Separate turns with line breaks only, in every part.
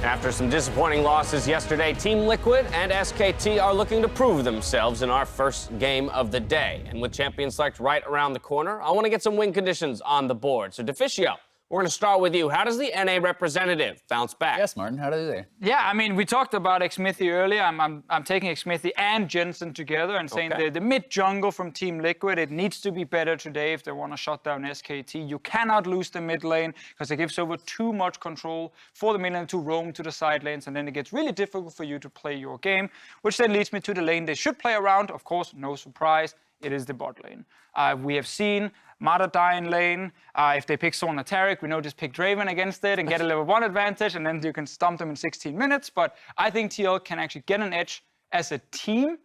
After some disappointing losses yesterday, Team Liquid and SKT are looking to prove themselves in our first game of the day. And with Champion Select right around the corner, I want to get some win conditions on the board. So, Deficio, we're going to start with you. How does the NA representative bounce back?
Yes, Martin, how do they?
Yeah, I mean, we talked about Xmithie earlier. I'm taking Xmithie and Jensen together and saying the mid jungle from Team Liquid, it needs to be better today if they want to shut down SKT. You cannot lose the mid lane because it gives over too much control for the mid lane to roam to the side lanes, and then it gets really difficult for you to play your game, which then leads me to the lane they should play around. Of course, no surprise, it is the bot lane. We have seen Mata die in lane. If they pick Sorn or Taric, we know just pick Draven against it and get a level 1 advantage, and then you can stomp them in 16 minutes. But I think TL can actually get an edge as a team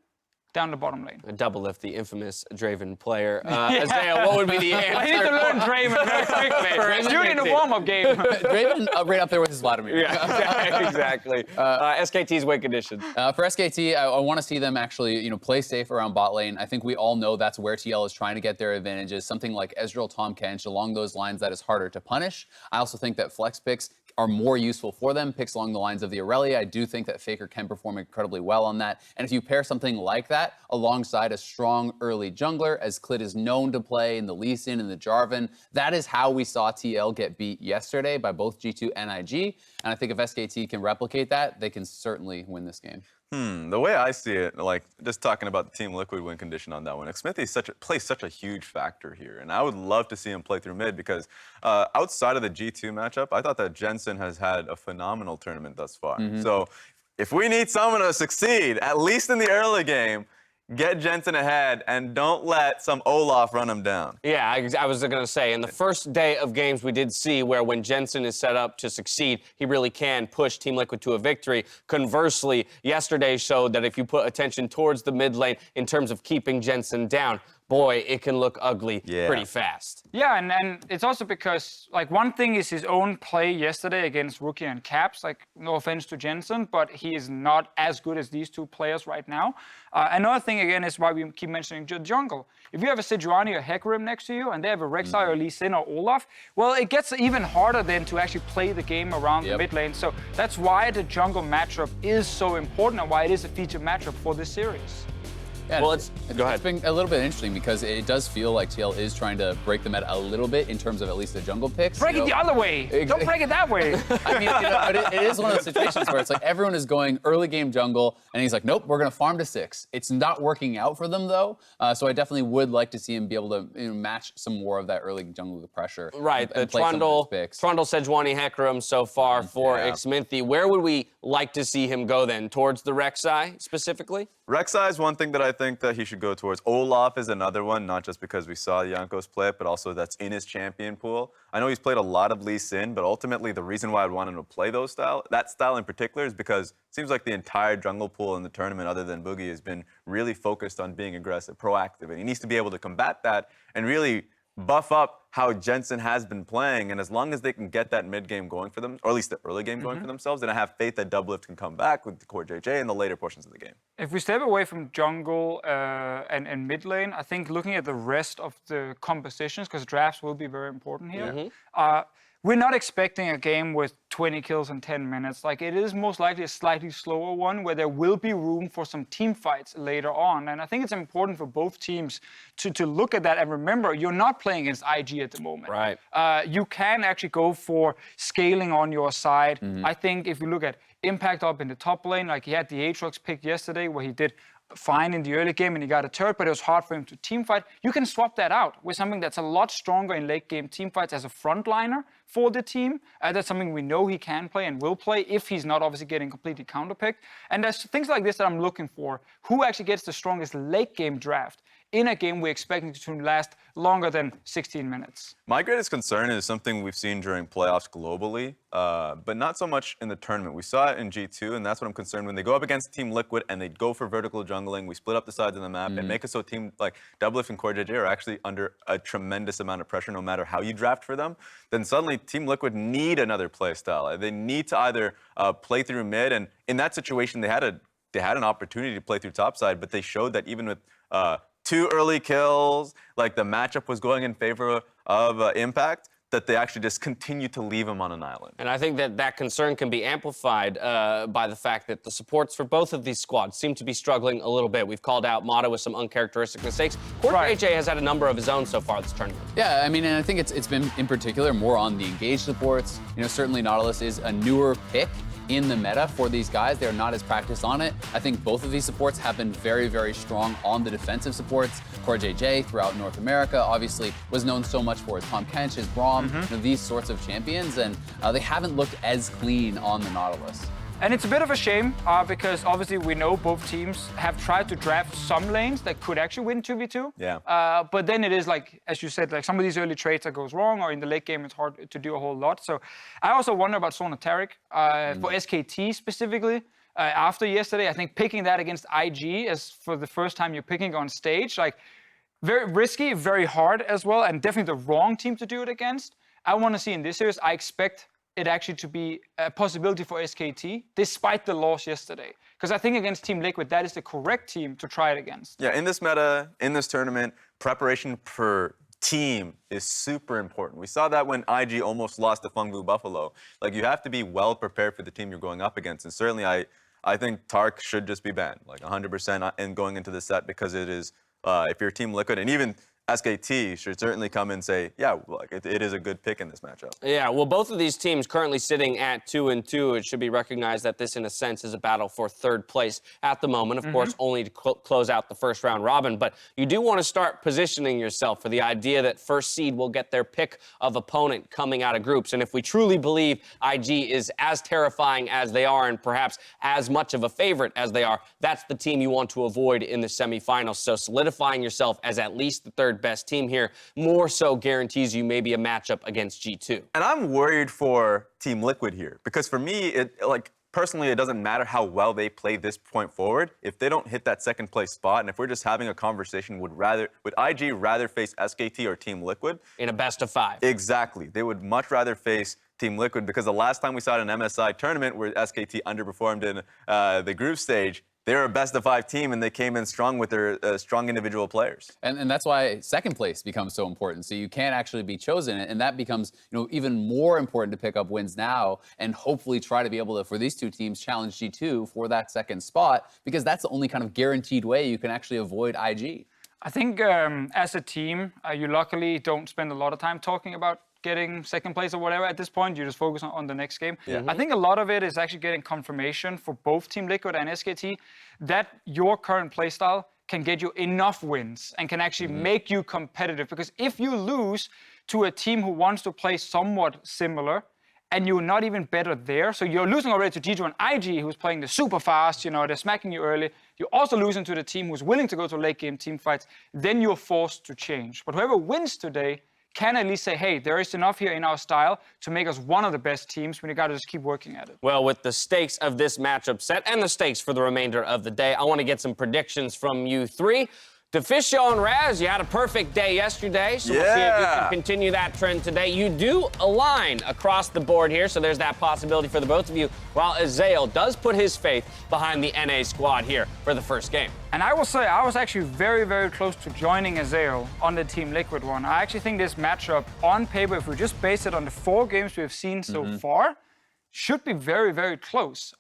down the bottom lane.
Doublelift, the infamous Draven player. Isaiah, what would be the answer?
I need to learn Draven very quickly. Do it in a warm-up game.
Draven right up there with his Vladimir.
Yeah, exactly. SKT's win conditions.
For SKT, I want to see them actually, play safe around bot lane. I think we all know that's where TL is trying to get their advantages. Something like Ezreal, Tahm, Kench, along those lines, that is harder to punish. I also think that flex picks are more useful for them. Picks along the lines of the Aurelia. I do think that FLICKR can perform incredibly well on that. And if you pair something like that alongside a strong early jungler, as Clid is known to play in the Lee Sin and the Jarvan, that is how we saw TL get beat yesterday by both G2 and IG. And I think if SKT can replicate that, they can certainly win this game.
The way I see it, just talking about the Team Liquid win condition on that one, Xmithie plays such a huge factor here, and I would love to see him play through mid because outside of the G2 matchup, I thought that Jensen has had a phenomenal tournament thus far. So if we need someone to succeed, at least in the early game, get Jensen ahead and don't let some Olaf run him down.
Yeah, I was going to say, in the first day of games, we did see where when Jensen is set up to succeed, he really can push Team Liquid to a victory. Conversely, yesterday showed that if you put attention towards the mid lane in terms of keeping Jensen down, boy, it can look ugly pretty fast.
Yeah, and it's also because, one thing is his own play yesterday against Rookie and Caps. No offense to Jensen, but he is not as good as these two players right now. Another thing, again, is why we keep mentioning jungle. If you have a Sejuani or Hecarim next to you, and they have a Rek'Sai or Lee Sin or Olaf, well, it gets even harder then to actually play the game around the mid lane. So that's why the jungle matchup is so important and why it is a featured matchup for this series.
Yeah,
well,
it's been a little bit interesting because it does feel like TL is trying to break the meta a little bit in terms of at least the jungle picks.
Break it the other way. Don't break it that way.
I mean, but it is one of those situations where it's like everyone is going early game jungle, and he's like, nope, we're going to farm to 6. It's not working out for them, though. So I definitely would like to see him be able to match some more of that early jungle pressure.
Right,
Mm-hmm.
the Trundle, Sejuani, Hecarim so far for Xmithie. Where would we like to see him go then? Towards the Rek'Sai specifically?
Rek'Sai is one thing that I think that he should go towards. Olaf is another one, not just because we saw Jankos play it, but also that's in his champion pool. I know he's played a lot of Lee Sin, but ultimately the reason why I'd want him to play that style in particular, is because it seems like the entire jungle pool in the tournament, other than Boogie, has been really focused on being aggressive, proactive, and he needs to be able to combat that and really buff up how Jensen has been playing, and as long as they can get that mid game going for them, or at least the early game going for themselves, then I have faith that Doublelift can come back with the CoreJJ in the later portions of the game.
If we step away from jungle and mid lane, I think looking at the rest of the compositions, because drafts will be very important here, we're not expecting a game with 20 kills in 10 minutes. It is most likely a slightly slower one where there will be room for some team fights later on. And I think it's important for both teams to look at that and remember, you're not playing against IG at the moment.
Right.
You can actually go for scaling on your side. I think if you look at Impact up in the top lane, he had the Aatrox pick yesterday where he did fine in the early game and he got a turret, but it was hard for him to teamfight. You can swap that out with something that's a lot stronger in late game teamfights as a frontliner for the team. That's something we know he can play and will play if he's not obviously getting completely counterpicked. And there's things like this that I'm looking for. Who actually gets the strongest late game draft in a game we're expecting to last longer than 16 minutes?
My greatest concern is something we've seen during playoffs globally, but not so much in the tournament. We saw it in G2, and that's what I'm concerned when they go up against Team Liquid and they go for vertical jungling. We split up the sides of the map and make it so team like Doublelift and CoreJJ are actually under a tremendous amount of pressure no matter how you draft for them. Then suddenly Team Liquid need another play style. They need to either play through mid, and in that situation they had an opportunity to play through topside, but they showed that even with 2 early kills, the matchup was going in favor of Impact. that they actually just continue to leave him on an island.
And I think that concern can be amplified by the fact that the supports for both of these squads seem to be struggling a little bit. We've called out Mata with some uncharacteristic mistakes. CoreJJ has had a number of his own so far this tournament.
Yeah, I mean, and I think it's been in particular more on the engaged supports. You know, certainly Nautilus is a newer pick in the meta for these guys. They're not as practiced on it. I think both of these supports have been very, very strong on the defensive supports. CoreJJ throughout North America obviously was known so much for his Tahm Kench, his Braum, you know, these sorts of champions, and they haven't looked as clean on the Nautilus.
And it's a bit of a shame because obviously we know both teams have tried to draft some lanes that could actually win 2v2.
Yeah.
But then it is like, as you said, like some of these early trades that goes wrong, or in the late game it's hard to do a whole lot. So I also wonder about Zona Taric for SKT specifically. After yesterday, I think picking that against IG as for the first time you're picking on stage, like very risky, very hard as well, and definitely the wrong team to do it against. I want to see in this series, I expect it actually to be a possibility for SKT, despite the loss yesterday. Because I think against Team Liquid, that is the correct team to try it against.
Yeah, in this meta, in this tournament, preparation for team is super important. We saw that when IG almost lost to Fengvu Buffalo. Like, you have to be well prepared for the team you're going up against. And certainly, I think Tark should just be banned, like 100% in going into the set, because it is, if you're Team Liquid, and even SKT should certainly come and say, yeah, like it is a good pick in this matchup.
Yeah, well, both of these teams currently sitting at 2-2. It should be recognized that this, in a sense, is a battle for third place at the moment. Of course, only to close out the first round robin. But you do want to start positioning yourself for the idea that first seed will get their pick of opponent coming out of groups. And if we truly believe IG is as terrifying as they are, and perhaps as much of a favorite as they are, that's the team you want to avoid in the semifinals. So solidifying yourself as at least the third best team here more so guarantees you maybe a matchup against G2.
And I'm worried for Team Liquid here, because for me, personally, it doesn't matter how well they play this point forward. If they don't hit that second place spot, and if we're just having a conversation, would IG rather face SKT or Team Liquid?
In a best of 5.
Exactly. They would much rather face Team Liquid, because the last time we saw it in an MSI tournament where SKT underperformed in the group stage, they were a best-of-5 team, and they came in strong with their strong individual players.
And that's why second place becomes so important. So you can't actually be chosen, and that becomes, you know, even more important to pick up wins now, and hopefully try to be able to, for these two teams, challenge G2 for that second spot, because that's the only kind of guaranteed way you can actually avoid IG.
I think as a team, you luckily don't spend a lot of time talking about getting second place or whatever at this point. You just focus on the next game. Yeah. I think a lot of it is actually getting confirmation for both Team Liquid and SKT that your current playstyle can get you enough wins and can actually make you competitive. Because if you lose to a team who wants to play somewhat similar, and you're not even better there, so you're losing already to G2 and IG, who's playing the super fast, you know, they're smacking you early. You're also losing to the team who's willing to go to late game team fights. Then you're forced to change. But whoever wins today can at least say, hey, there is enough here in our style to make us one of the best teams when you got to just keep working at it.
Well, with the stakes of this matchup set and the stakes for the remainder of the day, I want to get some predictions from you three. Deficio and Raz, you had a perfect day yesterday, so we'll see if you can continue that trend today. You do align across the board here, so there's that possibility for the both of you, while Azael does put his faith behind the NA squad here for the first game.
And I will say, I was actually very, very close to joining Azael on the Team Liquid one. I actually think this matchup, on paper, if we just base it on the 4 games we've seen so far, should be very, very close.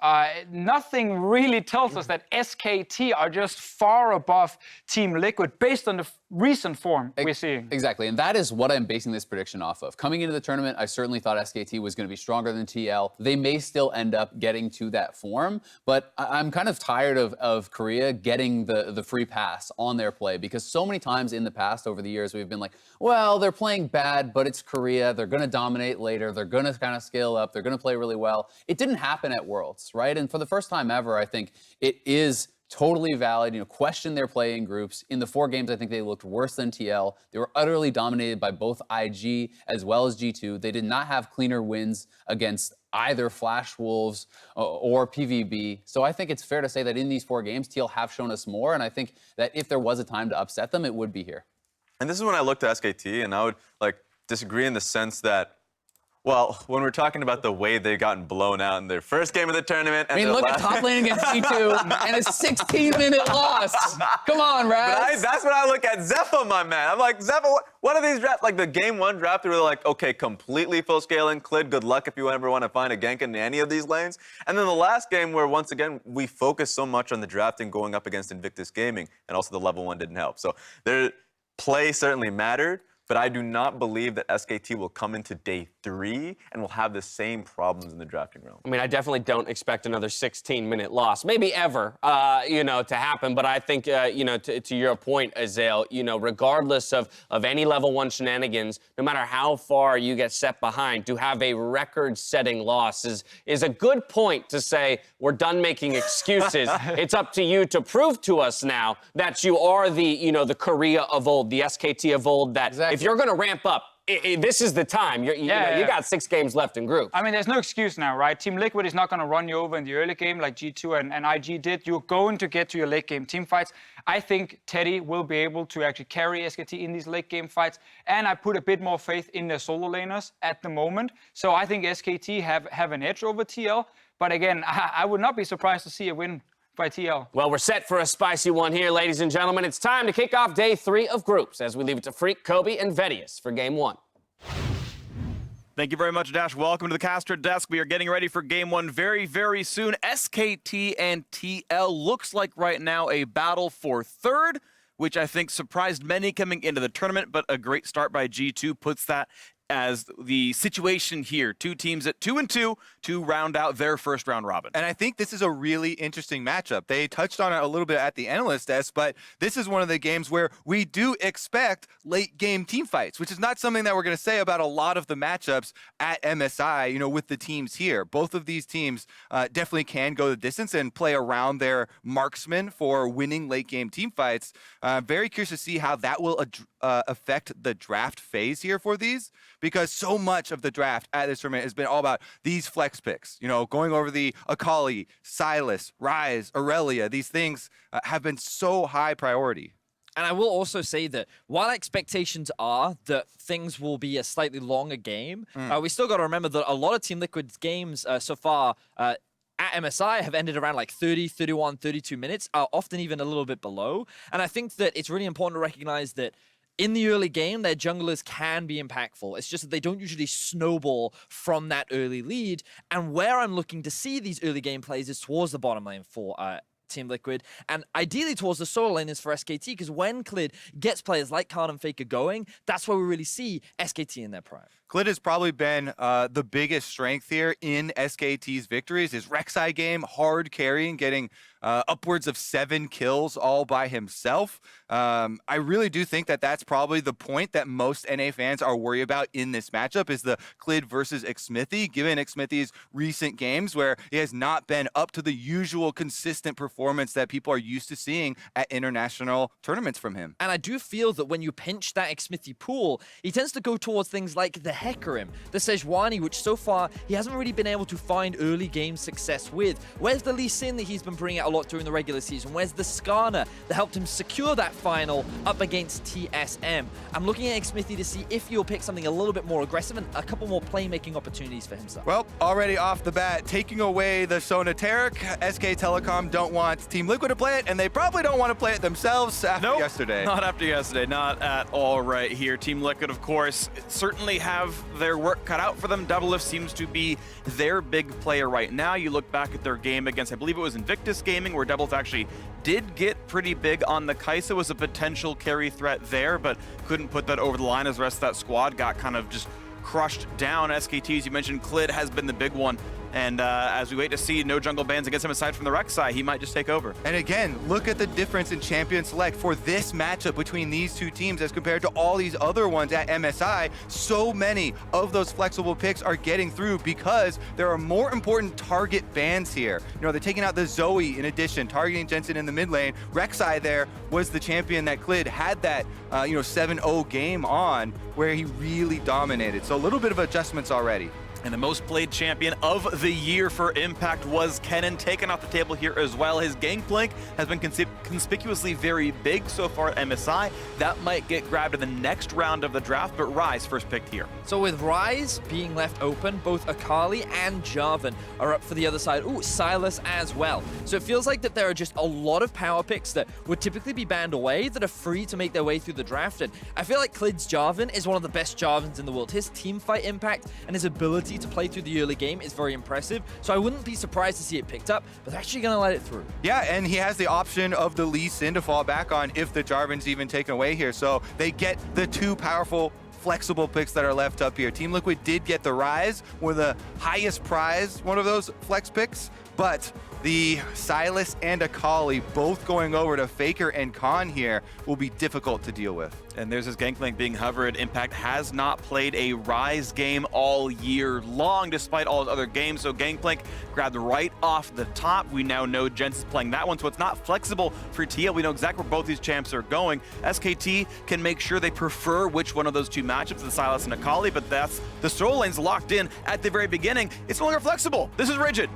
Nothing really tells us that SKT are just far above Team Liquid based on the recent form we're seeing.
Exactly, and that is what I'm basing this prediction off of. Coming into the tournament, I certainly thought SKT was going to be stronger than TL. They may still end up getting to that form, but I'm kind of tired of Korea getting the free pass on their play, because so many times in the past over the years we've been like, well, they're playing bad, but it's Korea. They're going to dominate later. They're going to kind of scale up. They're going to play really well. It didn't happen at Worlds, right? And for the first time ever, I think it is totally valid, you know, question their play in groups. In the 4 games, I think they looked worse than TL. They were utterly dominated by both IG as well as G2. They did not have cleaner wins against either Flash Wolves or PVB. So I think it's fair to say that in these 4 games, TL have shown us more, and I think that if there was a time to upset them, it would be here.
And this is when I looked at SKT, and I would disagree in the sense that, Well, when we're talking about the way they've gotten blown out in their first game of the tournament. And
I mean, look at top lane against G2 and a 16-minute loss. Come on, Ryze.
That's what I look at. Zephyr, my man. I'm like, Zephyr, what are these drafts? Like the game 1 draft, they were like, okay, completely full scaling. Clid, good luck if you ever want to find a gank in any of these lanes. And then the last game where, once again, we focused so much on the drafting going up against Invictus Gaming, and also the level 1 didn't help. So their play certainly mattered. But I do not believe that SKT will come into day 3 and will have the same problems in the drafting realm.
I mean, I definitely don't expect another 16-minute loss, maybe ever, to happen. But I think, to your point, Azael, regardless of any level 1 shenanigans, no matter how far you get set behind, to have a record-setting loss is a good point to say we're done making excuses. It's up to you to prove to us now that you are the Korea of old, the SKT of old, that
Exactly.
If you're going to ramp up, this is the time. You got 6 games left in group.
I mean, there's no excuse now, right? Team Liquid is not going to run you over in the early game like G2 and IG did. You're going to get to your late game team fights. I think Teddy will be able to actually carry SKT in these late game fights. And I put a bit more faith in their solo laners at the moment. So I think SKT have an edge over TL. But again, I would not be surprised to see a win by TL.
Well, we're set for a spicy one here, ladies and gentlemen. It's time to kick off day 3 of groups as we leave it to Freak, Kobe, and Vedius for game 1.
Thank you very much, Dash. Welcome to the caster desk. We are getting ready for game 1 very, very soon. SKT and TL looks like right now a battle for 3rd, which I think surprised many coming into the tournament, but a great start by G2 puts that as the situation here. 2 teams at 2-2 to round out their first round robin.
And I think this is a really interesting matchup. They touched on it a little bit at the analyst desk, but this is one of the games where we do expect late game team fights, which is not something that we're going to say about a lot of the matchups at MSI, with the teams here. Both of these teams definitely can go the distance and play around their marksmen for winning late game team fights. Very curious to see how that will affect the draft phase here for these, because so much of the draft at this tournament has been all about these flex picks, going over the Akali, Sylas, Ryze, Aurelia. These things have been so high priority.
And I will also say that while expectations are that things will be a slightly longer game, we still got to remember that a lot of Team Liquid's games so far at MSI have ended around like 30, 31, 32 minutes, often even a little bit below. And I think that it's really important to recognize that in the early game, their junglers can be impactful. It's just that they don't usually snowball from that early lead. And where I'm looking to see these early game plays is towards the bottom lane for Team Liquid, and ideally towards the solo laners for SKT, because when Clid gets players like Card and FLICKR going, that's where we really see SKT in their prime.
Clid has probably been the biggest strength here in SKT's victories. His Rek'Sai game, hard carrying, getting upwards of 7 kills all by himself. I really do think that that's probably the point that most NA fans are worried about in this matchup is the Clid versus Xmithie, given Xmithie's recent games where he has not been up to the usual consistent performance that people are used to seeing at international tournaments from him.
And I do feel that when you pinch that Xmithie pool, he tends to go towards things like the Hecarim, the Sejuani, which so far he hasn't really been able to find early game success with. Where's the Lee Sin that he's been bringing out a lot during the regular season? Where's the Skarner that helped him secure that final up against TSM? I'm looking at Xmithie to see if he'll pick something a little bit more aggressive and a couple more playmaking opportunities for himself.
Well, already off the bat, taking away the Sonateric, SK Telecom don't want Team Liquid to play it, and they probably don't want to play it themselves after yesterday.
Not after yesterday, not at all right here. Team Liquid, of course, certainly have their work cut out for them. Doublelift seems to be their big player right now. You look back at their game against, I believe it was Invictus Gaming, where Doublelift actually did get pretty big on the Kaisa, was a potential carry threat there, but couldn't put that over the line as the rest of that squad got kind of just crushed down. SKT, as you mentioned, Clid has been the big one. And as we wait to see no jungle bans against him aside from the Rek'Sai, he might just take over.
And again, look at the difference in champion select for this matchup between these two teams as compared to all these other ones at MSI. So many of those flexible picks are getting through because there are more important target bans here. They're taking out the Zoe in addition, targeting Jensen in the mid lane. Rek'Sai there was the champion that Clid had that 7-0 game on, where he really dominated. So a little bit of adjustments already.
And the most played champion of the year for Impact was Kennen, taken off the table here as well. His Gangplank has been conspicuously very big so far at MSI. That might get grabbed in the next round of the draft, but Ryze first picked here.
So with Ryze being left open, both Akali and Jarvan are up for the other side. Ooh, Sylas as well. So it feels like that there are just a lot of power picks that would typically be banned away that are free to make their way through the draft. And I feel like Clid's Jarvan is one of the best Jarvans in the world. His teamfight impact and his ability to play through the early game is very impressive. So I wouldn't be surprised to see it picked up, but they're actually going to let it through.
Yeah, and he has the option of the Lee Sin to fall back on if the Jarvan's even taken away here. So they get the two powerful flexible picks that are left up here. Team Liquid did get the Ryze, one of the highest prize, one of those flex picks, but the Sylas and Akali both going over to FLICKR and Khan here will be difficult to deal with.
And there's this Gangplank being hovered. Impact has not played a Ryze game all year long, despite all his other games. So Gangplank grabbed right off the top. We now know Jensen's playing that one, so it's not flexible for TL. We know exactly where both these champs are going. SKT can make sure they prefer which one of those two matchups, the Sylas and Akali, but that's the solo lane's locked in at the very beginning. It's no longer flexible. This is rigid.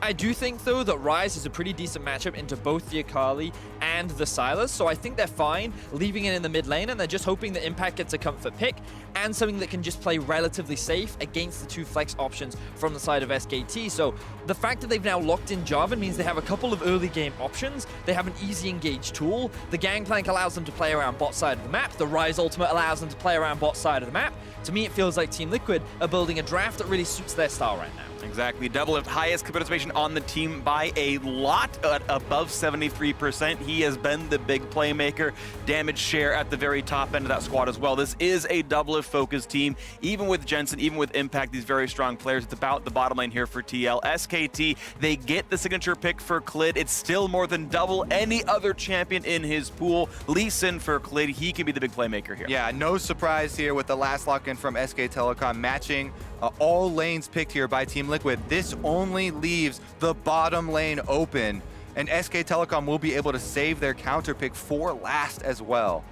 I do think, though, that Ryze is a pretty decent matchup into both the Akali and the Sylas, so I think they're fine leaving it in the mid lane, and they're just hoping that Impact gets a comfort pick and something that can just play relatively safe against the two flex options from the side of SKT. So the fact that they've now locked in Jarvan means they have a couple of early game options. They have an easy engage tool. The Gangplank allows them to play around bot side of the map. The Ryze ultimate allows them to play around bot side of the map. To me, it feels like Team Liquid are building a draft that really suits their style right now.
Exactly. Doublelift, highest participation on the team by a lot, at above 73%. He has been the big playmaker. Damage share at the very top end of that squad as well. This is a Doublelift-focused team. Even with Jensen, even with Impact, these very strong players. It's about the bottom lane here for TL. SKT, they get the signature pick for Clid. It's still more than double any other champion in his pool. Lee Sin for Clid. He can be the big playmaker here.
Yeah, no surprise here with the last lock-in from SK Telecom matching all lanes picked here by Team Liquid. This only leaves the bottom lane open, and SK Telecom will be able to save their counter pick for last as well.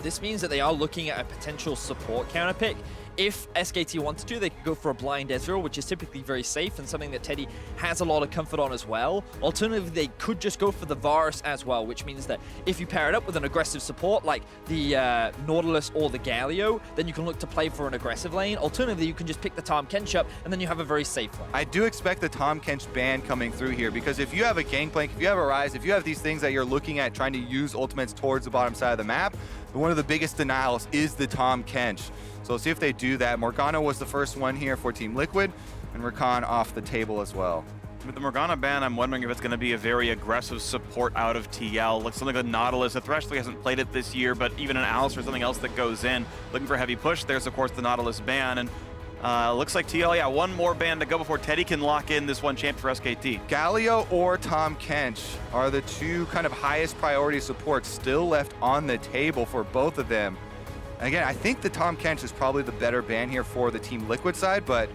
This means that they are looking at a potential support counter pick. If SKT wanted to, they could go for a blind Ezreal, which is typically very safe and something that Teddy has a lot of comfort on as well. Alternatively, they could just go for the Varus as well, which means that if you pair it up with an aggressive support like the Nautilus or the Galio, then you can look to play for an aggressive lane. Alternatively, you can just pick the Tahm Kench up, and then you have a very safe lane.
I do expect the Tahm Kench ban coming through here, because if you have a Gangplank, if you have a Ryze, if you have these things that you're looking at trying to use ultimates towards the bottom side of the map, one of the biggest denials is the Tahm Kench. So we'll see if they do that. Morgana was the first one here for Team Liquid, and Rakan off the table as well.
With the Morgana ban, I'm wondering if it's going to be a very aggressive support out of TL. Like something like Nautilus. The Threshly hasn't played it this year, but even an Alice or something else that goes in. Looking for a heavy push. There's, of course, the Nautilus ban. And looks like TL, yeah, one more ban to go before Teddy can lock in this one champ for SKT.
Galio or Tahm Kench are the two kind of highest priority supports still left on the table for both of them. And again, I think the Tahm Kench is probably the better ban here for the Team Liquid side, but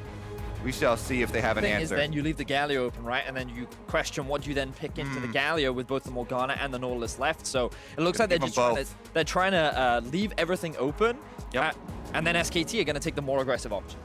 we shall see if they have an
The thing
answer.
is, then you leave the Galio open, right? And then you question what you then pick into the Galio with both the Morgana and the Nautilus left. So it looks like they're just trying to leave everything open.
Yep.
And then SKT are going to take the more aggressive option.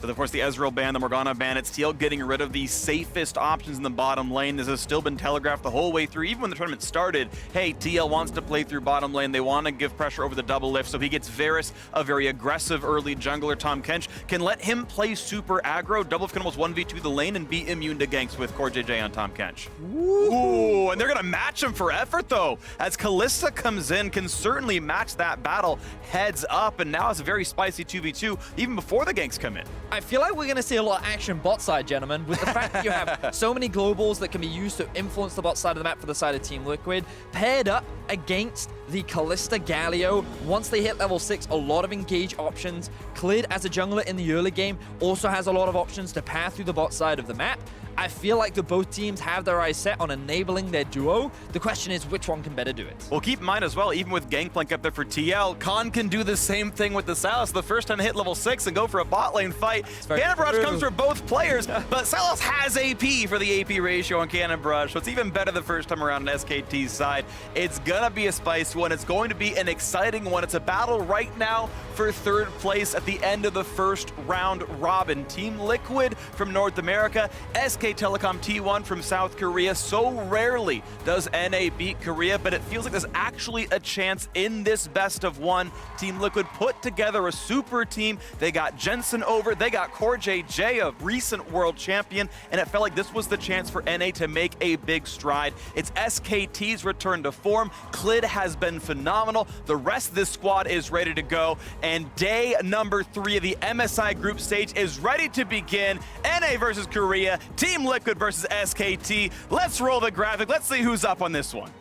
But of course, the Ezreal ban, the Morgana ban, it's TL getting rid of the safest options in the bottom lane. This has still been telegraphed the whole way through, even when the tournament started. Hey, TL wants to play through bottom lane. They want to give pressure over the Doublelift, so he gets Varus, a very aggressive early jungler. Tahm Kench can let him play super aggro. Doublelift can almost 1v2 the lane and be immune to ganks with CoreJJ on Tahm Kench. Ooh, and they're going to match him for effort, though, as Kalista comes in, can certainly match that battle heads up, and now it's a very spicy 2v2, even before the ganks come in.
I feel like we're going to see a lot of action bot side, gentlemen, with the fact that you have so many globals that can be used to influence the bot side of the map for the side of Team Liquid, paired up against the Kalista Galio. Once they hit level 6, a lot of engage options. Clid, as a jungler in the early game, also has a lot of options to pass through the bot side of the map. I feel like the both teams have their eyes set on enabling their duo. The question is, which one can better do it?
Well, keep in mind as well, even with Gangplank up there for TL, Khan can do the same thing with the Sylas. The first time to hit level 6 and go for a bot lane fight. Cannon Barrage comes for both players, but Sylas has AP for the AP ratio on Cannon Barrage, so it's even better the first time around on SKT's side. It's gonna gonna be a spicy one. It's going to be an exciting one. It's a battle right now for third place at the end of the first round robin. Team Liquid from North America, SK Telecom T1 from South Korea. So rarely does NA beat Korea, but it feels like there's actually a chance in this best of one. Team Liquid put together a super team. They got Jensen over, they got CoreJJ, a recent world champion, and it felt like this was the chance for NA to make a big stride. It's SKT's return to form. Clid has been phenomenal. The rest of this squad is ready to go, and day number 3 of the MSI group stage is ready to begin. NA versus Korea, Team Liquid versus SKT. Let's roll the graphic. Let's see who's up on this one.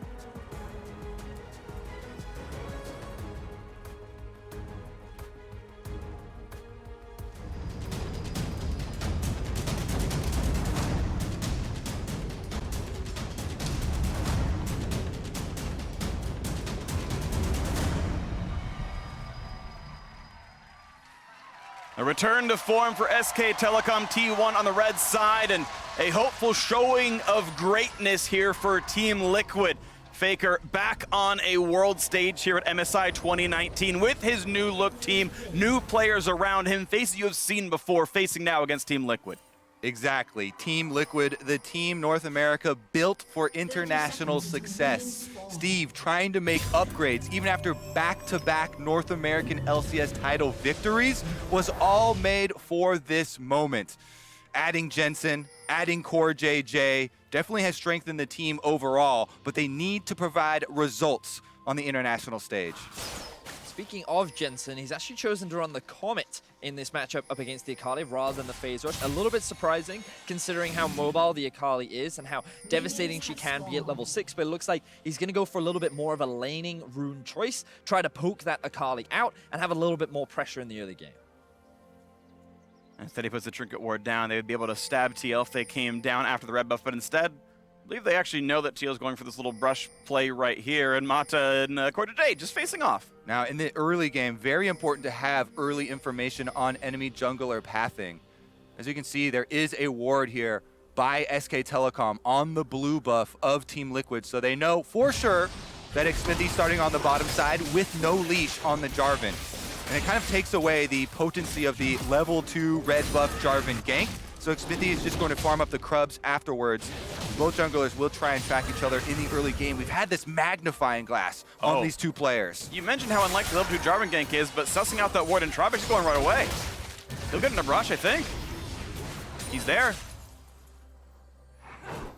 A return to form for SK Telecom T1 on the red side, and a hopeful showing of greatness here for Team Liquid. FLICKR back on a world stage here at MSI 2019 with his new look team, new players around him, faces you have seen before, facing now against Team Liquid.
Exactly. Team Liquid, the team North America built for international success. Steve trying to make upgrades even after back-to-back North American LCS title victories was all made for this moment. Adding Jensen, adding CoreJJ definitely has strengthened the team overall, but they need to provide results on the international stage.
Speaking of Jensen, he's actually chosen to run the Comet in this matchup up against the Akali rather than the Phase Rush. A little bit surprising considering how mobile the Akali is and how devastating she can be at level 6, but it looks like he's going to go for a little bit more of a laning rune choice, try to poke that Akali out and have a little bit more pressure in the early game.
Instead he puts the Trinket Ward down. They would be able to stab TL if they came down after the red buff, but instead, I believe they actually know that TL is going for this little brush play right here, and Mata and CoreJJ just facing off.
Now, in the early game, very important to have early information on enemy jungler pathing. As you can see, there is a ward here by SK Telecom on the blue buff of Team Liquid, so they know for sure that Xmithie starting on the bottom side with no leash on the Jarvan. And it kind of takes away the potency of the level 2 red buff Jarvan gank. So Xmithie is just going to farm up the Krubs afterwards. Both junglers will try and track each other in the early game. We've had this magnifying glass on these two players.
You mentioned how unlikely the level 2 Jarvan gank is, but sussing out that ward and Tropic is going right away. He'll get in a brush, I think. He's there.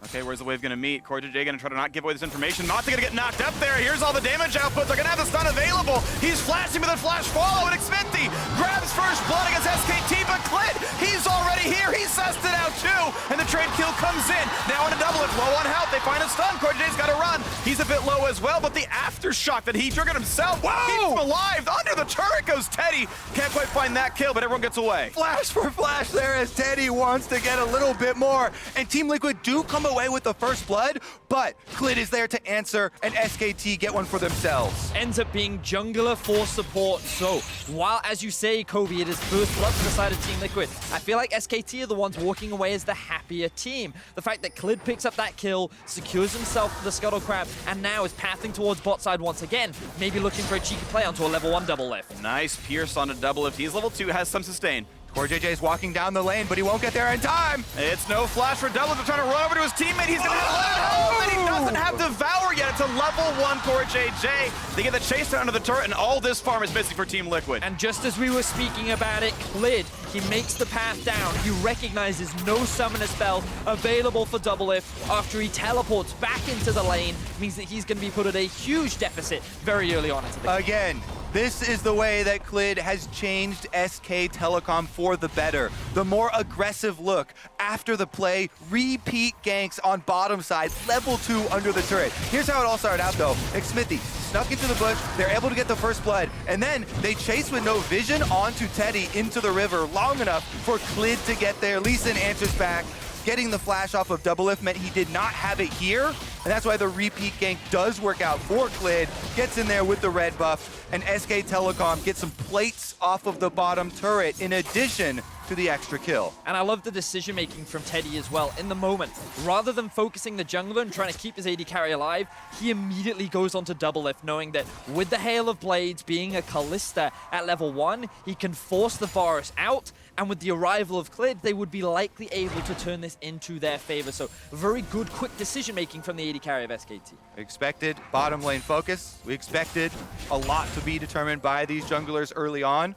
Okay, where's the wave gonna meet? CoreJJ gonna try to not give away this information. Mata gonna get knocked up there. Here's all the damage output. They're gonna have the stun available. He's flashing with a flash follow, and Xmithie grabs first blood against SKT, but Clid, he's already here. He sussed it out too, and the trade kill comes in. Now on a Doublelift, low on health. They find a stun. CoreJJ's gotta run. He's a bit low as well, but the aftershock that he triggered himself keeps him alive. Under the turret goes Teddy. Can't quite find that kill, but everyone gets away.
Flash for flash there as Teddy wants to get a little bit more. And Team Liquid do come away with the first blood, but Clid is there to answer, and SKT get one for themselves.
Ends up being jungler for support. So while, as you say, Kobe, it is first blood for the side of Team Liquid, I feel like SKT are the ones walking away as the happier team. The fact that Clid picks up that kill, secures himself the Scuttle Crab, and now is pathing towards bot side once again, maybe looking for a cheeky play onto a level 1 Doublelift.
Nice pierce on a Doublelift. He's level 2, has some sustain.
CoreJJ is walking down the lane, but he won't get there in time.
It's no flash for Doublelift. They're trying to run over to his teammate. He's gonna have and he doesn't have Devour yet. It's a level 1 CoreJJ. They get the chase down to the turret, and all this farm is missing for Team Liquid.
And just as we were speaking about it, Clid, he makes the path down. He recognizes no summoner spell available for Doublelift after he teleports back into the lane. Means that he's going to be put at a huge deficit very early on into the game.
Again, this is the way that Clid has changed SK Telecom for the better. The more aggressive look after the play, repeat ganks on bottom side, level 2 under the turret. Here's how it all started out though. Xmithie snuck into the bush, they're able to get the first blood, and then they chase with no vision onto Teddy into the river long enough for Clid to get there. Lee Sin answers back. Getting the flash off of Doublelift meant he did not have it here, and that's why the repeat gank does work out for Clid. Gets in there with the red buff, and SK Telecom gets some plates off of the bottom turret in addition to the extra kill.
And I love the decision making from Teddy as well. In the moment, rather than focusing the jungler and trying to keep his AD carry alive, he immediately goes on to Doublelift, knowing that with the Hail of Blades being a Kalista at level 1, he can force the Varus out, and with the arrival of Clid, they would be likely able to turn this into their favor. So very good, quick decision making from the AD carry of SKT.
We expected bottom lane focus. We expected a lot to be determined by these junglers early on,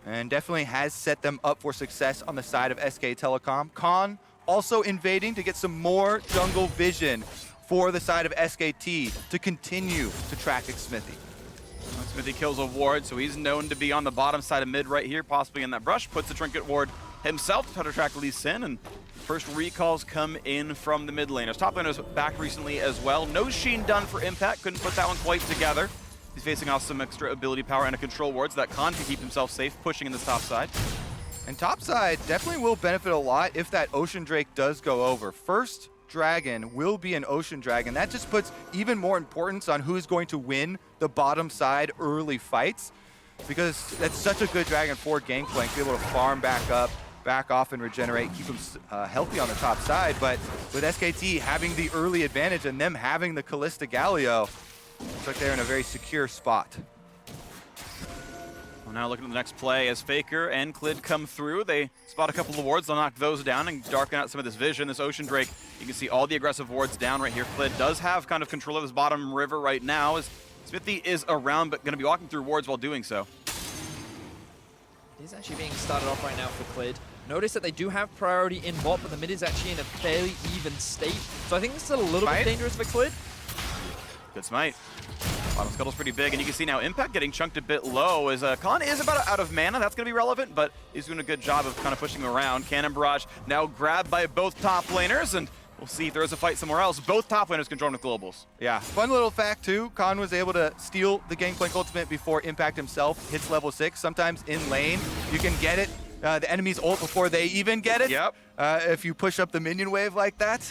and definitely has set them up for success on the side of SK Telecom. Khan also invading to get some more jungle vision for the side of SKT to continue to track Xmithie.
Xmithie kills a ward, so he's known to be on the bottom side of mid right here, possibly in that brush. Puts the trinket ward himself to try to track Lee Sin, and first recalls come in from the mid laners. Top laners back recently as well. No Sheen done for Impact, couldn't put that one quite together. He's facing off some extra ability power and a control ward, so that Khan can keep himself safe, pushing in this top side.
And top side definitely will benefit a lot if that Ocean Drake does go over. First dragon will be an Ocean Dragon. That just puts even more importance on who's going to win the bottom side early fights, because that's such a good dragon for Gangplank to be able to farm back up, back off and regenerate, keep them healthy on the top side. But with SKT having the early advantage and them having the Kalista Galio, looks like they're in a very secure spot.
Well, now looking at the next play as FLICKR and Clid come through. They spot a couple of wards. They'll knock those down and darken out some of this vision. This Ocean Drake, you can see all the aggressive wards down right here. Clid does have kind of control of his bottom river right now, as Xmithie is around, but going to be walking through wards while doing so.
He's actually being started off right now for Clid. Notice that they do have priority in bot, but the mid is actually in a fairly even state. So I think this is a little bit dangerous for Clid.
Good smite. Bottom scuttle's pretty big, and you can see now Impact getting chunked a bit low as Khan is about out of mana. That's going to be relevant, but he's doing a good job of kind of pushing him around. Cannon Barrage now grabbed by both top laners, and we'll see if there is a fight somewhere else. Both top laners can join with globals.
Yeah, fun little fact too, Khan was able to steal the Gangplank ultimate before Impact himself hits level 6. Sometimes in lane, you can get it, the enemy's ult before they even get it.
Yep.
If you push up the minion wave like that.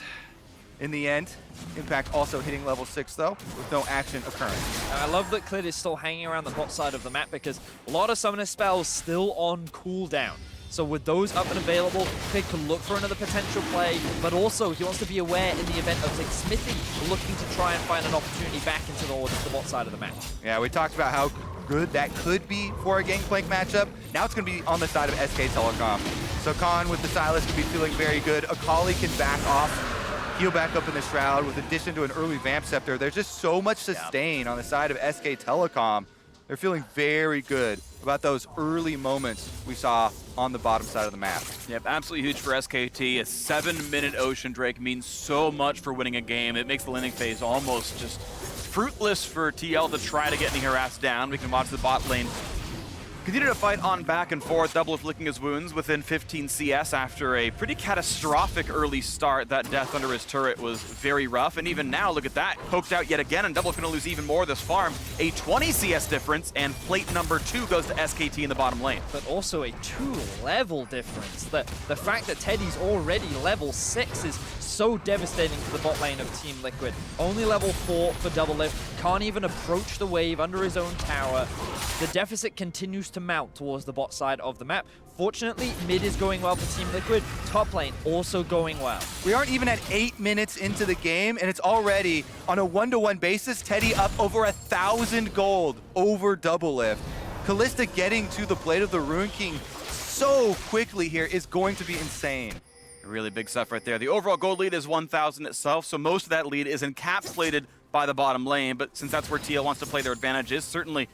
In the end, Impact also hitting level 6 though, with no action occurring.
And I love that Clid is still hanging around the bot side of the map, because a lot of summoner spells still on cooldown. So with those up and available, Clid can look for another potential play, but also he wants to be aware in the event of Xmithie looking to try and find an opportunity back into the bot side of the map.
Yeah, we talked about how good that could be for a Gangplank matchup. Now it's going to be on the side of SK Telecom. So Khan with the Sylas could be feeling very good. Akali can back off, heal back up in the Shroud, with addition to an early Vamp Scepter. There's just so much sustain on the side of SK Telecom. They're feeling very good about those early moments we saw on the bottom side of the map.
Yep, absolutely huge for SKT. A 7-minute Ocean Drake means so much for winning a game. It makes the laning phase almost just fruitless for TL to try to get any harassed down. We can watch the bot lane continue to fight on back and forth. Doublelift licking his wounds within 15 CS after a pretty catastrophic early start. That death under his turret was very rough, and even now, look at that, poked out yet again, and Doublelift gonna lose even more this farm. A 20 CS difference, and plate number 2 goes to SKT in the bottom lane.
But also a 2-level difference. The fact that Teddy's already level 6 is so devastating for the bot lane of Team Liquid. Only level 4 for Doublelift, can't even approach the wave under his own tower. The deficit continues to mount towards the bot side of the map. Fortunately, mid is going well for Team Liquid, top lane also going well.
We aren't even at 8 minutes into the game, and it's already, on a 1-to-1 basis, Teddy up over 1,000 gold over Doublelift. Kalista getting to the Blade of the Ruin King so quickly here is going to be insane.
Really big stuff right there. The overall gold lead is 1,000 itself, so most of that lead is encapsulated by the bottom lane, but since that's where TL wants to play their advantages, certainly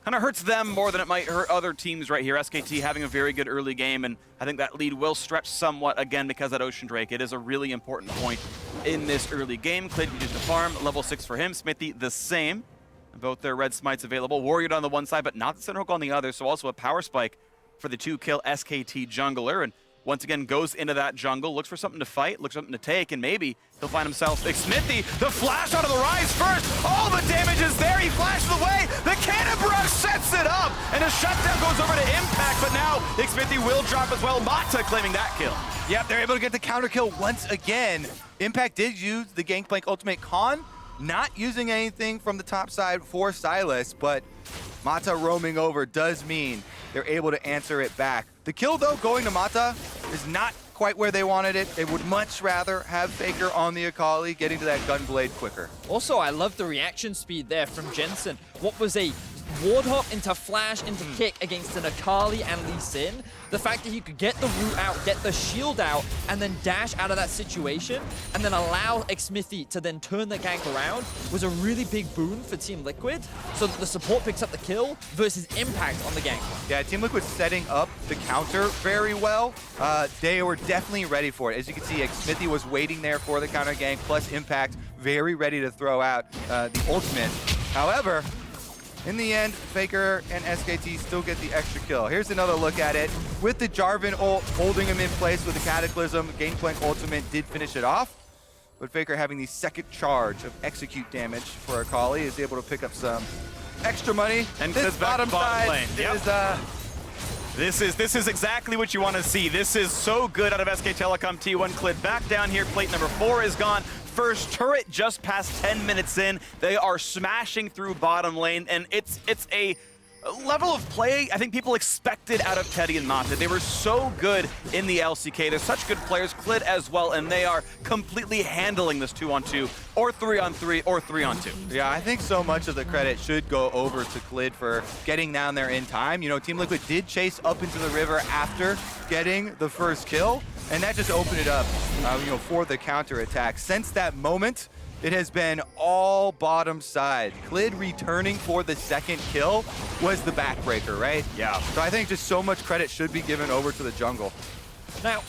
kind of hurts them more than it might hurt other teams right here. SKT having a very good early game, and I think that lead will stretch somewhat again because of that Ocean Drake. It is a really important point in this early game. Clid used to farm, level 6 for him. Xmithie the same. Both their red smites available. Warrior on the one side, but not the Sentinel on the other, so also a power spike for the 2-kill SKT jungler. And once again, goes into that jungle, looks for something to fight, looks for something to take, and maybe he'll find himself Xmithie. The flash out of the Ryze first. All the damage is there. He flashes away. The cannon barrage sets it up, and a shutdown goes over to Impact, but now Xmithie will drop as well. Mata claiming that kill.
Yep, they're able to get the counter kill once again. Impact did use the Gangplank ultimate. Khan not using anything from the top side for Sylas, but Mata roaming over does mean they're able to answer it back The kill, though, going to Mata is not quite where they wanted it. They would much rather have FLICKR on the Akali, getting to that gunblade quicker.
Also, I love the reaction speed there from Jensen. What was a ward hop into flash into kick against an Akali and Lee Sin. The fact that he could get the root out, get the shield out, and then dash out of that situation, and then allow Xmithie to then turn the gank around was a really big boon for Team Liquid, so that the support picks up the kill versus impact on the gank.
Yeah, Team Liquid setting up the counter very well. They were definitely ready for it. As you can see, Xmithie was waiting there for the counter gank, plus impact, very ready to throw out the ultimate. However, in the end, FLICKR and SKT still get the extra kill. Here's another look at it. With the Jarvan ult holding him in place with the Cataclysm, Gangplank ultimate did finish it off. But FLICKR having the second charge of execute damage for Akali is able to pick up some extra money.
And
this bottom side
lane. Yep.
is
This is exactly what you want to see. This is so good out of SK Telecom. T1 Clid back down here. Plate number 4 is gone. First turret just past 10 minutes in. They are smashing through bottom lane, and it's a level of play I think people expected out of Teddy and Mata. They were so good in the LCK. They're such good players, Clid as well, and they are completely handling this 2-on-2 or 3-on-3 or 3-on-2.
Yeah, I think so much of the credit should go over to Clid for getting down there in time. You know, Team Liquid did chase up into the river after getting the first kill, and that just opened it up, you know, for the counter attack. Since that moment, it has been all bottom side. Clid returning for the second kill was the backbreaker, right?
Yeah.
So I think just so much credit should be given over to the jungle.
Now,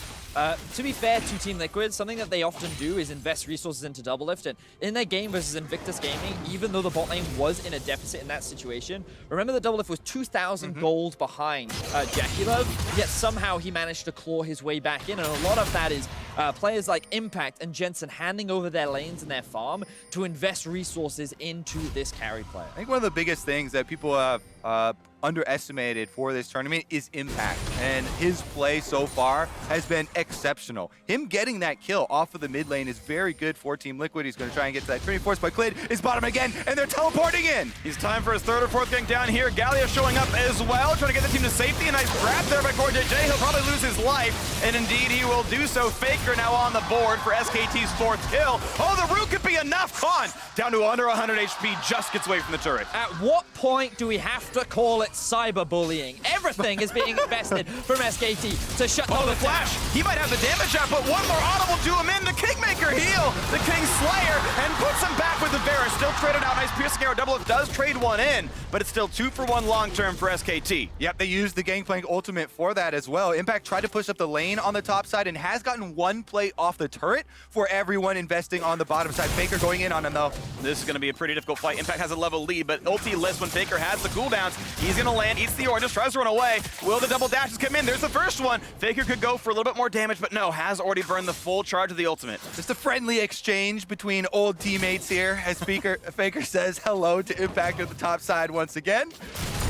to be fair to Team Liquid, something that they often do is invest resources into Doublelift. And in their game versus Invictus Gaming, even though the bot lane was in a deficit in that situation, remember that Doublelift was 2,000 gold behind Jackie Love, yet somehow he managed to claw his way back in. And a lot of that is players like Impact and Jensen handing over their lanes and their farm to invest resources into this carry player.
I think one of the biggest things that people have underestimated for this tournament is Impact, and his play so far has been exceptional. Him getting that kill off of the mid lane is very good for Team Liquid. He's going to try and get to that turning force, but Clid is bottom again, and they're teleporting in.
He's time for his third or fourth gank down here. Galio showing up as well, trying to get the team to safety. A nice grab there by CoreJJ. He'll probably lose his life, and indeed he will do so. FLICKR now on the board for SKT's fourth kill. Oh, the root could be enough. Khan down to under 100 HP, just gets away from the turret.
At what point do we have to call it cyberbullying? Everything is being invested from SKT to shut down
Oh, the
the
flash! He might have the damage out, but one more auto will do him in. The Kingmaker heal, the King Slayer, and puts him back with the Varus. Still traded out. Nice piercing arrow. Doublelift does trade one in, but it's still 2 for 1 long term for SKT.
Yep, they used the Gangplank ultimate for that as well. Impact tried to push up the lane on the top side and has gotten one play off the turret for everyone investing on the bottom side. FLICKR going in on him though.
This is going to be a pretty difficult fight. Impact has a level lead, but ulti lists when FLICKR has the cooldowns. He's going to land, eats the Orange, tries to run away. Will the double dashes come in? There's the first one. FLICKR could go for a little bit more damage, but no, has already burned the full charge of the ultimate.
Just a friendly exchange between old teammates here as FLICKR says hello to Impact at the top side once again.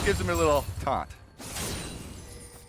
Gives him a little taunt.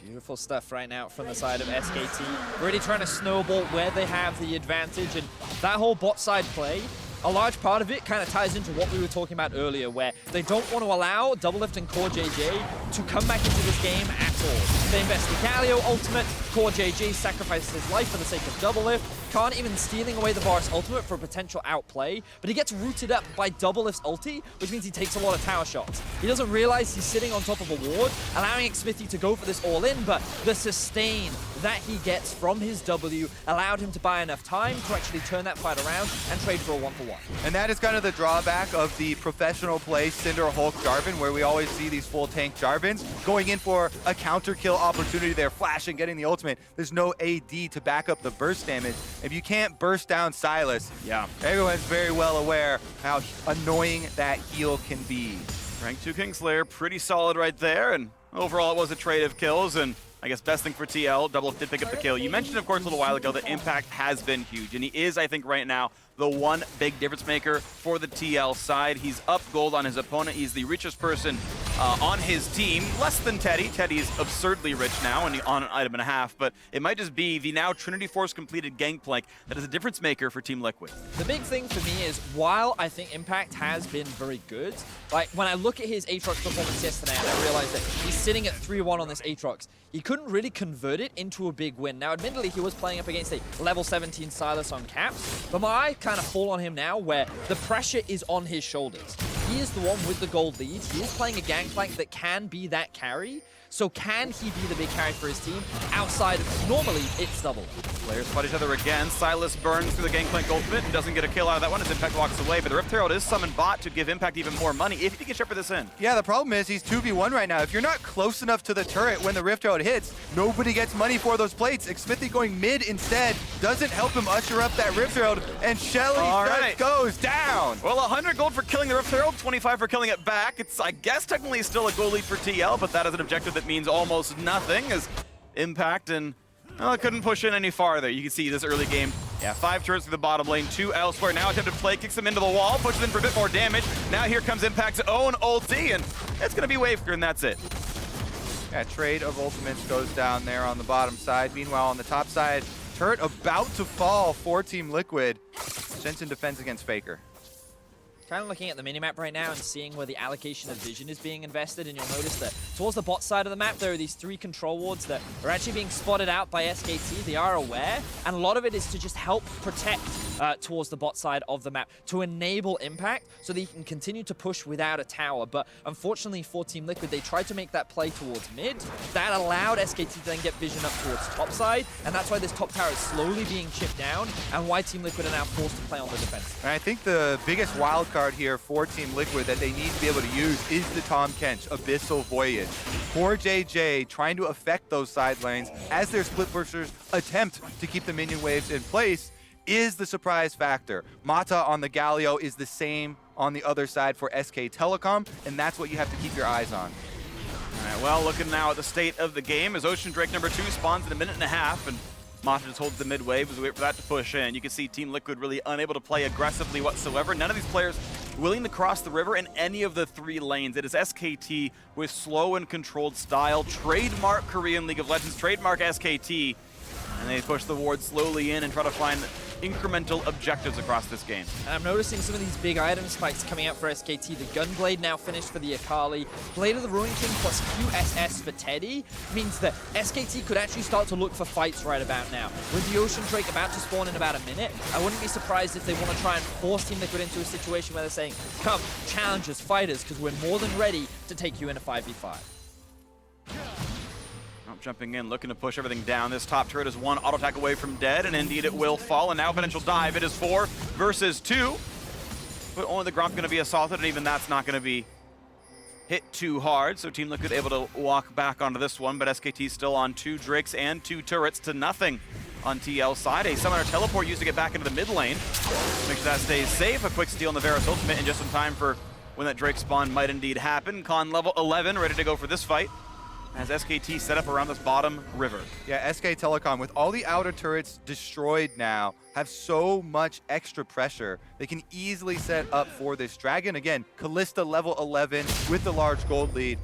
Beautiful stuff right now from the side of SKT. Really trying to snowball where they have the advantage, and that whole bot side play, a large part of it kind of ties into what we were talking about earlier, where they don't want to allow Doublelift and CoreJJ to come back into this game at all. They invest the Galio ultimate, CoreJJ sacrifices his life for the sake of Doublelift, Khan even stealing away the Varus ultimate for a potential outplay, but he gets rooted up by Doublelift's ulti, which means he takes a lot of tower shots. He doesn't realize he's sitting on top of a ward, allowing Xmithie to go for this all-in, but the sustain that he gets from his W allowed him to buy enough time to actually turn that fight around and trade for a 1-for-1.
And that is kind of the drawback of the professional play Cinder Hulk Jarvan, where we always see these full tank Jarvans going in for a counter kill opportunity there, flashing, getting the ultimate. There's no AD to back up the burst damage. If you can't burst down Sylas,
yeah,
everyone's very well aware how annoying that heal can be.
Rank 2 Kingslayer, pretty solid right there, and overall it was a trade of kills, and I guess best thing for TL, Doublelift did pick up the kill. You mentioned, of course, a little while ago that Impact has been huge, and he is, I think, right now, the one big difference maker for the TL side. He's up gold on his opponent. He's the richest person on his team. Less than Teddy. Teddy's absurdly rich now and on an item and a half, but it might just be the now Trinity Force completed Gangplank that is a difference maker for Team Liquid.
The big thing for me is, while I think Impact has been very good, like when I look at his Aatrox performance yesterday and I realize that he's sitting at 3-1 on this Aatrox, he couldn't really convert it into a big win. Now, admittedly, he was playing up against a level 17 Sylas on caps, but my eye kind of fall on him now where the pressure is on his shoulders. He is the one with the gold lead. He is playing a Gangplank that can be that carry. So can he be the big carry for his team outside of normally it's Doublelift?
Players spot each other again. Sylas burns through the Gangplank ultimate and doesn't get a kill out of that one as Impact walks away, but the Rift Herald is summoned bot to give Impact even more money if he can shepherd this in.
Yeah, the problem is he's 2v1 right now. If you're not close enough to the turret when the Rift Herald hits, nobody gets money for those plates. Xmithie going mid instead doesn't help him usher up that Rift Herald, and Shelly just goes down.
Well, 100 gold for killing the Rift Herald, 25 for killing it back. It's, I guess, technically still a goal lead for TL, but that is an objective that means almost nothing as Impact and couldn't push in any farther. You can see this early game. Yeah, 5 turrets through the bottom lane, 2 elsewhere. Now attempted play, kicks him into the wall, pushes in for a bit more damage. Now here comes Impact's own ulti, and it's going to be Wafer, and that's it.
Yeah, trade of ultimates goes down there on the bottom side. Meanwhile, on the top side, turret about to fall for Team Liquid. Jensen defends against FLICKR.
Kind of looking at the minimap right now and seeing where the allocation of vision is being invested, and you'll notice that towards the bot side of the map, there are these 3 control wards that are actually being spotted out by SKT. They are aware, and a lot of it is to just help protect towards the bot side of the map, to enable Impact so that he can continue to push without a tower. But unfortunately for Team Liquid, they tried to make that play towards mid. That allowed SKT to then get vision up towards top side, and that's why this top tower is slowly being chipped down, and why Team Liquid are now forced to play on the defense.
And I think the biggest wild card here for Team Liquid that they need to be able to use is the Tahm Kench Abyssal Voyage. CoreJJ trying to affect those side lanes as their split pushers attempt to keep the minion waves in place is the surprise factor. Mata on the Galio is the same on the other side for SK Telecom, and that's what you have to keep your eyes on.
All right, well, looking now at the state of the game as Ocean Drake number 2 spawns in a minute and a half, and Mata just holds the mid wave as we wait for that to push in. You can see Team Liquid really unable to play aggressively whatsoever. None of these players willing to cross the river in any of the 3 lanes. It is SKT with slow and controlled style, trademark Korean League of Legends, trademark SKT, and they push the ward slowly in and try to find incremental objectives across this game.
And I'm noticing some of these big item spikes coming out for SKT. The Gunblade now finished for the Akali. Blade of the Ruin King plus QSS for Teddy means that SKT could actually start to look for fights right about now. With the Ocean Drake about to spawn in about a minute, I wouldn't be surprised if they want to try and force Team Liquid into a situation where they're saying, come, challengers, fighters, because we're more than ready to take you in a 5v5.
Jumping in, looking to push everything down. This top turret is 1 auto attack away from dead, and indeed it will fall. And now potential dive. It is 4 versus 2. But only the Gromp going to be assaulted, and even that's not going to be hit too hard. So Team Liquid able to walk back onto this one, but SKT still on 2 Drakes and 2 turrets to nothing on TL side. A summoner teleport used to get back into the mid lane. Make sure that stays safe. A quick steal on the Varus ultimate, and just in time for when that Drake spawn might indeed happen. Con level 11, ready to go for this fight, as SKT set up around this bottom river.
Yeah, SK Telecom, with all the outer turrets destroyed now, have so much extra pressure. They can easily set up for this dragon. Again, Kalista level 11 with the large gold lead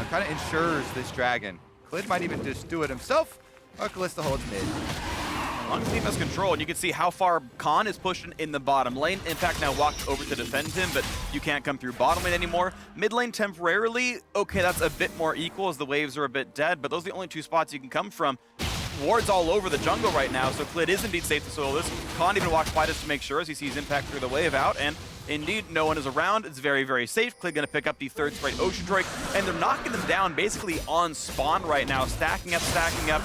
kind of ensures this dragon. Clid might even just do it himself, or Kalista holds mid.
Long team has control, and you can see how far Khan is pushed in the bottom lane. Impact now walked over to defend him, but you can't come through bottom lane anymore. Mid lane temporarily, okay, that's a bit more equal as the waves are a bit dead, but those are the only 2 spots you can come from. Wards all over the jungle right now, so Clid is indeed safe to solo this. Khan even walks by just to make sure as he sees Impact through the wave out, and indeed, no one is around. It's very, very safe. Clid gonna pick up the 3rd straight Ocean Drake, and they're knocking them down basically on spawn right now. Stacking up,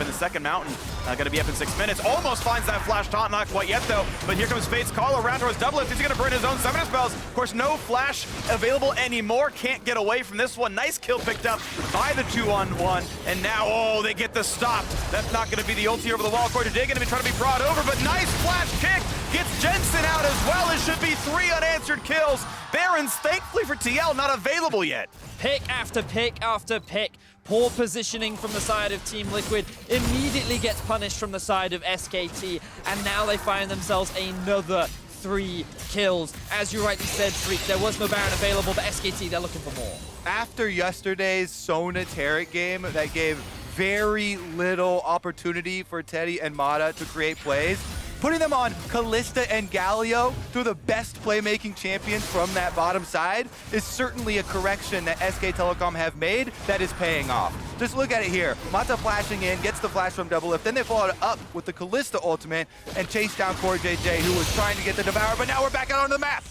and the second mountain gonna be up in 6 minutes. Almost finds that flash taunt, not quite yet though, but here comes Fate's call around towards Doublelift. He's gonna burn his own summoner spells. Of course, no flash available anymore. Can't get away from this one. Nice kill picked up by the 2-on-1, and now, oh, they get the stop. That's not gonna be the ulti over the wall. CoreJJ gonna be trying to be brought over, but nice flash kick. Gets Jensen out as well. It should be 3 unanswered kills. Barons, thankfully for TL, not available yet.
Pick after pick after pick. Poor positioning from the side of Team Liquid immediately gets punished from the side of SKT, and now they find themselves another 3 kills. As you rightly said, Freak, there was no Baron available, but SKT, they're looking for more.
after yesterday's Sona Taric game that gave very little opportunity for Teddy and Mata to create plays, putting them on Kalista and Galio, two of the best playmaking champions from that bottom side, is certainly a correction that SK Telecom have made that is paying off. Just look at it here. Mata flashing in, gets the flash from Doublelift, then they followed up with the Kalista ultimate and chased down CoreJJ, who was trying to get the Devour, but now we're back out on the map.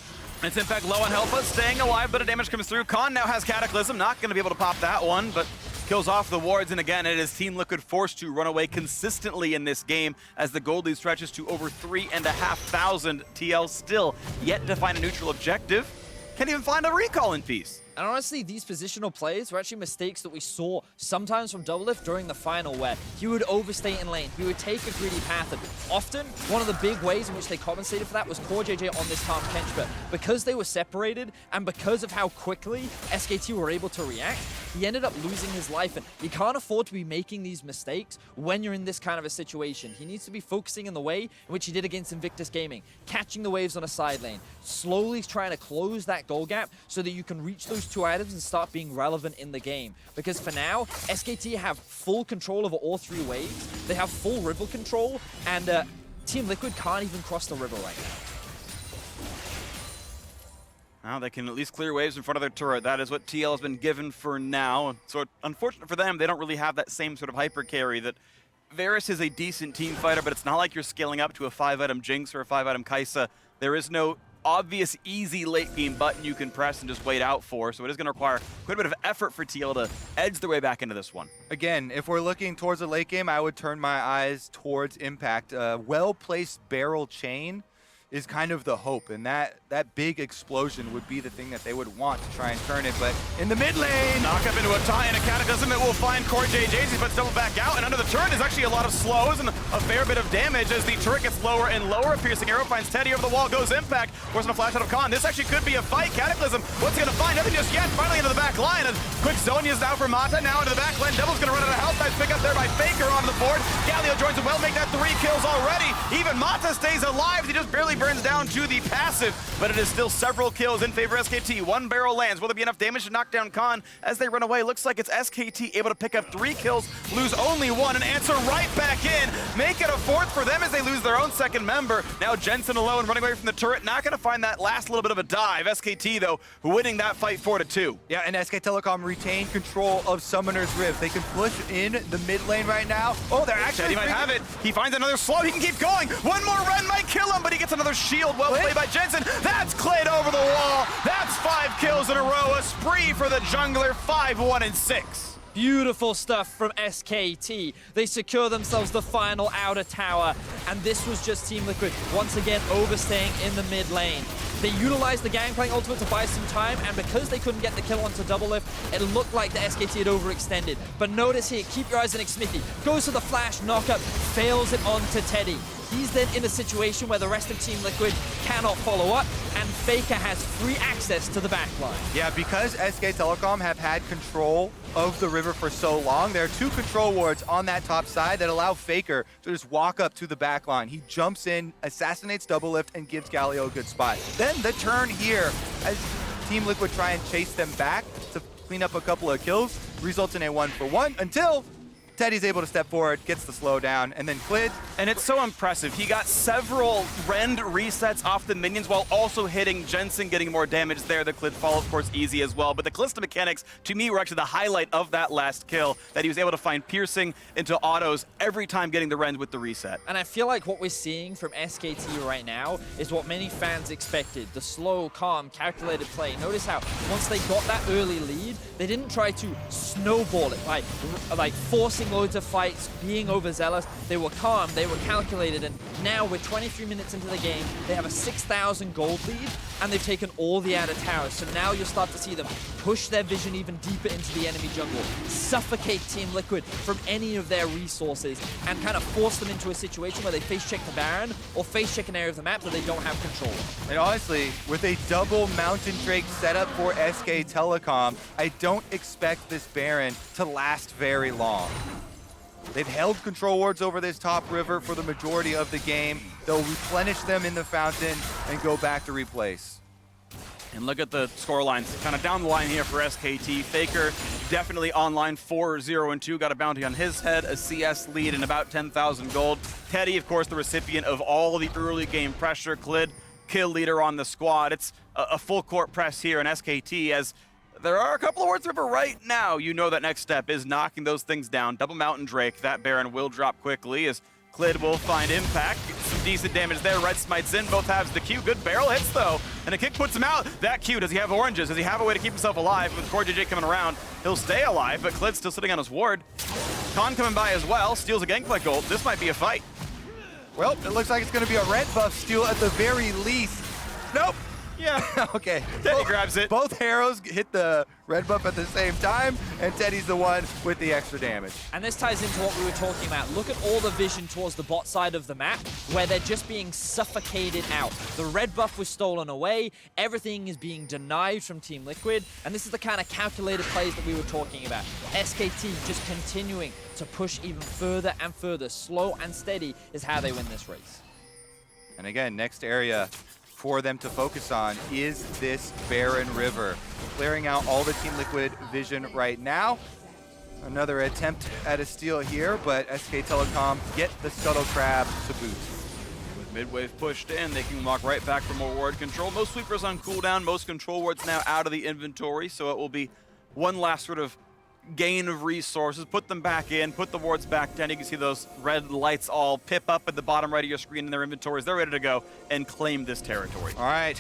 It's in fact low on health, but staying alive, but a damage comes through. Khan now has Cataclysm, not going to be able to pop that one, but kills off the wards, and again, it is Team Liquid forced to run away consistently in this game as the gold lead stretches to over 3,500. TL still yet to find a neutral objective. Can't even find a recall in peace.
And honestly, these positional plays were actually mistakes that we saw sometimes from Doublelift during the final, where he would overstay in lane, he would take a greedy path, and often one of the big ways in which they compensated for that was CoreJJ on this Tahm Kench, but because they were separated and because of how quickly SKT were able to react, he ended up losing his life, and you can't afford to be making these mistakes when you're in this kind of a situation. He needs to be focusing in the way in which he did against Invictus Gaming, catching the waves on a side lane, slowly trying to close that goal gap so that you can reach those two items and start being relevant in the game. Because for now, SKT have full control over all three waves, they have full river control, and Team Liquid can't even cross the river right now.
Now they can at least clear waves in front of their turret. That is what TL has been given for now. So unfortunate for them, they don't really have that same sort of hyper carry that Varus is a decent team fighter, but it's not like you're scaling up to a 5-item Jinx or a 5-item Kaisa. There is no obvious, easy late game button you can press and just wait out for, so it is going to require quite a bit of effort for TL to edge their way back into this one.
Again, if we're looking towards the late game, I would turn my eyes towards Impact. Well-placed barrel chain is kind of the hope, and that big explosion would be the thing that they would want to try and turn it, but in the mid lane!
Knock up into a tie and a Cataclysm, it will find CoreJJ, but double back out, and under the turret is actually a lot of slows and a fair bit of damage as the turret gets lower and lower. A piercing arrow finds Teddy over the wall, goes Impact, forcing a flash out of Khan. This actually could be a fight. Cataclysm, what's he gonna find? Nothing just yet, finally into the back line, and quick Zonia's now for Mata, now into the back line. Double's gonna run out of health, nice pick up there by FLICKR on the board. Galio joins him well, make that 3 kills already. Even Mata stays alive, he just barely burns down to the passive, but it is still several kills in favor of SKT. 1 barrel lands. Will there be enough damage to knock down Khan as they run away? Looks like it's SKT able to pick up 3 kills, lose only 1, and answer right back in. Make it a 4th for them as they lose their own second member. Now Jensen alone running away from the turret. Not going to find that last little bit of a dive. SKT, though, winning that fight 4-2.
Yeah, and SK Telecom retain control of Summoner's Rift. They can push in the mid lane right now. Oh, they're actually...
He might have it. He finds another slow. He can keep going. One more run might kill him, but he gets another shield. Well played by Jensen. That's Clid over the wall. That's 5 kills in a row. A spree for the jungler. 5-1-6.
Beautiful stuff from SKT. They secure themselves the final outer tower, and this was just Team Liquid once again overstaying in the mid lane. They utilized the Gangplank ultimate to buy some time, and because they couldn't get the kill onto Doublelift, it looked like the SKT had overextended. But notice here, keep your eyes on Xmithie. Goes to the flash, knockup, fails it onto Teddy. He's then in a situation where the rest of Team Liquid cannot follow up, and FLICKR has free access to the backline.
Yeah, because SK Telecom have had control of the river for so long, there are 2 control wards on that top side that allow FLICKR to just walk up to the backline. He jumps in, assassinates Doublelift, and gives Galio a good spot. Then the turn here, as Team Liquid try and chase them back to clean up a couple of kills, results in a 1-for-1 until Teddy's able to step forward, gets the slowdown, and then Clid.
And it's so impressive. He got several rend resets off the minions while also hitting Jensen, getting more damage there. The Clid fall, of course, easy as well. But the Kalista mechanics, to me, were actually the highlight of that last kill, that he was able to find piercing into autos every time getting the rend with the reset.
And I feel like what we're seeing from SKT right now is what many fans expected. The slow, calm, calculated play. Notice how once they got that early lead, they didn't try to snowball it by like forcing loads of fights, being overzealous. They were calm, they were calculated, and now we're 23 minutes into the game. They have a 6,000 gold lead, and they've taken all the outer towers. So now you'll start to see them push their vision even deeper into the enemy jungle, suffocate Team Liquid from any of their resources, and kind of force them into a situation where they face check the Baron or face check an area of the map that they don't have control of.
And honestly, with a double Mountain Drake setup for SK Telecom, I don't expect this Baron to last very long. They've held control wards over this top river for the majority of the game. They'll replenish them in the fountain and go back to replace.
And look at the score lines, kind of down the line here for SKT. FLICKR definitely online 4-0-2, got a bounty on his head, a CS lead and about 10,000 gold. Teddy, of course, the recipient of all the early game pressure. Clid, kill leader on the squad. It's a full court press here in SKT as there are a couple of wards river right now. You know that next step is knocking those things down. Double Mountain Drake, that Baron will drop quickly as Clid will find impact. Some decent damage there. Red smites in, both halves the Q. Good barrel hits though, and a kick puts him out. That Q, does he have oranges? Does he have a way to keep himself alive? With CoreJJ coming around, he'll stay alive, but Clid's still sitting on his ward. Khan coming by as well, steals a Gangplank gold. This might be a fight.
Well, it looks like it's going to be a red buff steal at the very least. Nope.
Yeah.
Okay.
Teddy grabs it.
Both Harrows hit the red buff at the same time, and Teddy's the one with the extra damage.
And this ties into what we were talking about. Look at all the vision towards the bot side of the map, where they're just being suffocated out. The red buff was stolen away, everything is being denied from Team Liquid, and this is the kind of calculated plays that we were talking about. SKT just continuing to push even further and further. Slow and steady is how they win this race.
And again, next area for them to focus on is this Baron River. Clearing out all the Team Liquid vision right now. Another attempt at a steal here, but SK Telecom get the Scuttle Crab to boot.
With mid-wave pushed in, they can walk right back for more ward control. Most sweepers on cooldown, most control wards now out of the inventory, so it will be one last sort of gain of resources, put them back in, put the wards back down. You can see those red lights all pip up at the bottom right of your screen in their inventories. They're ready to go and claim this territory.
All right,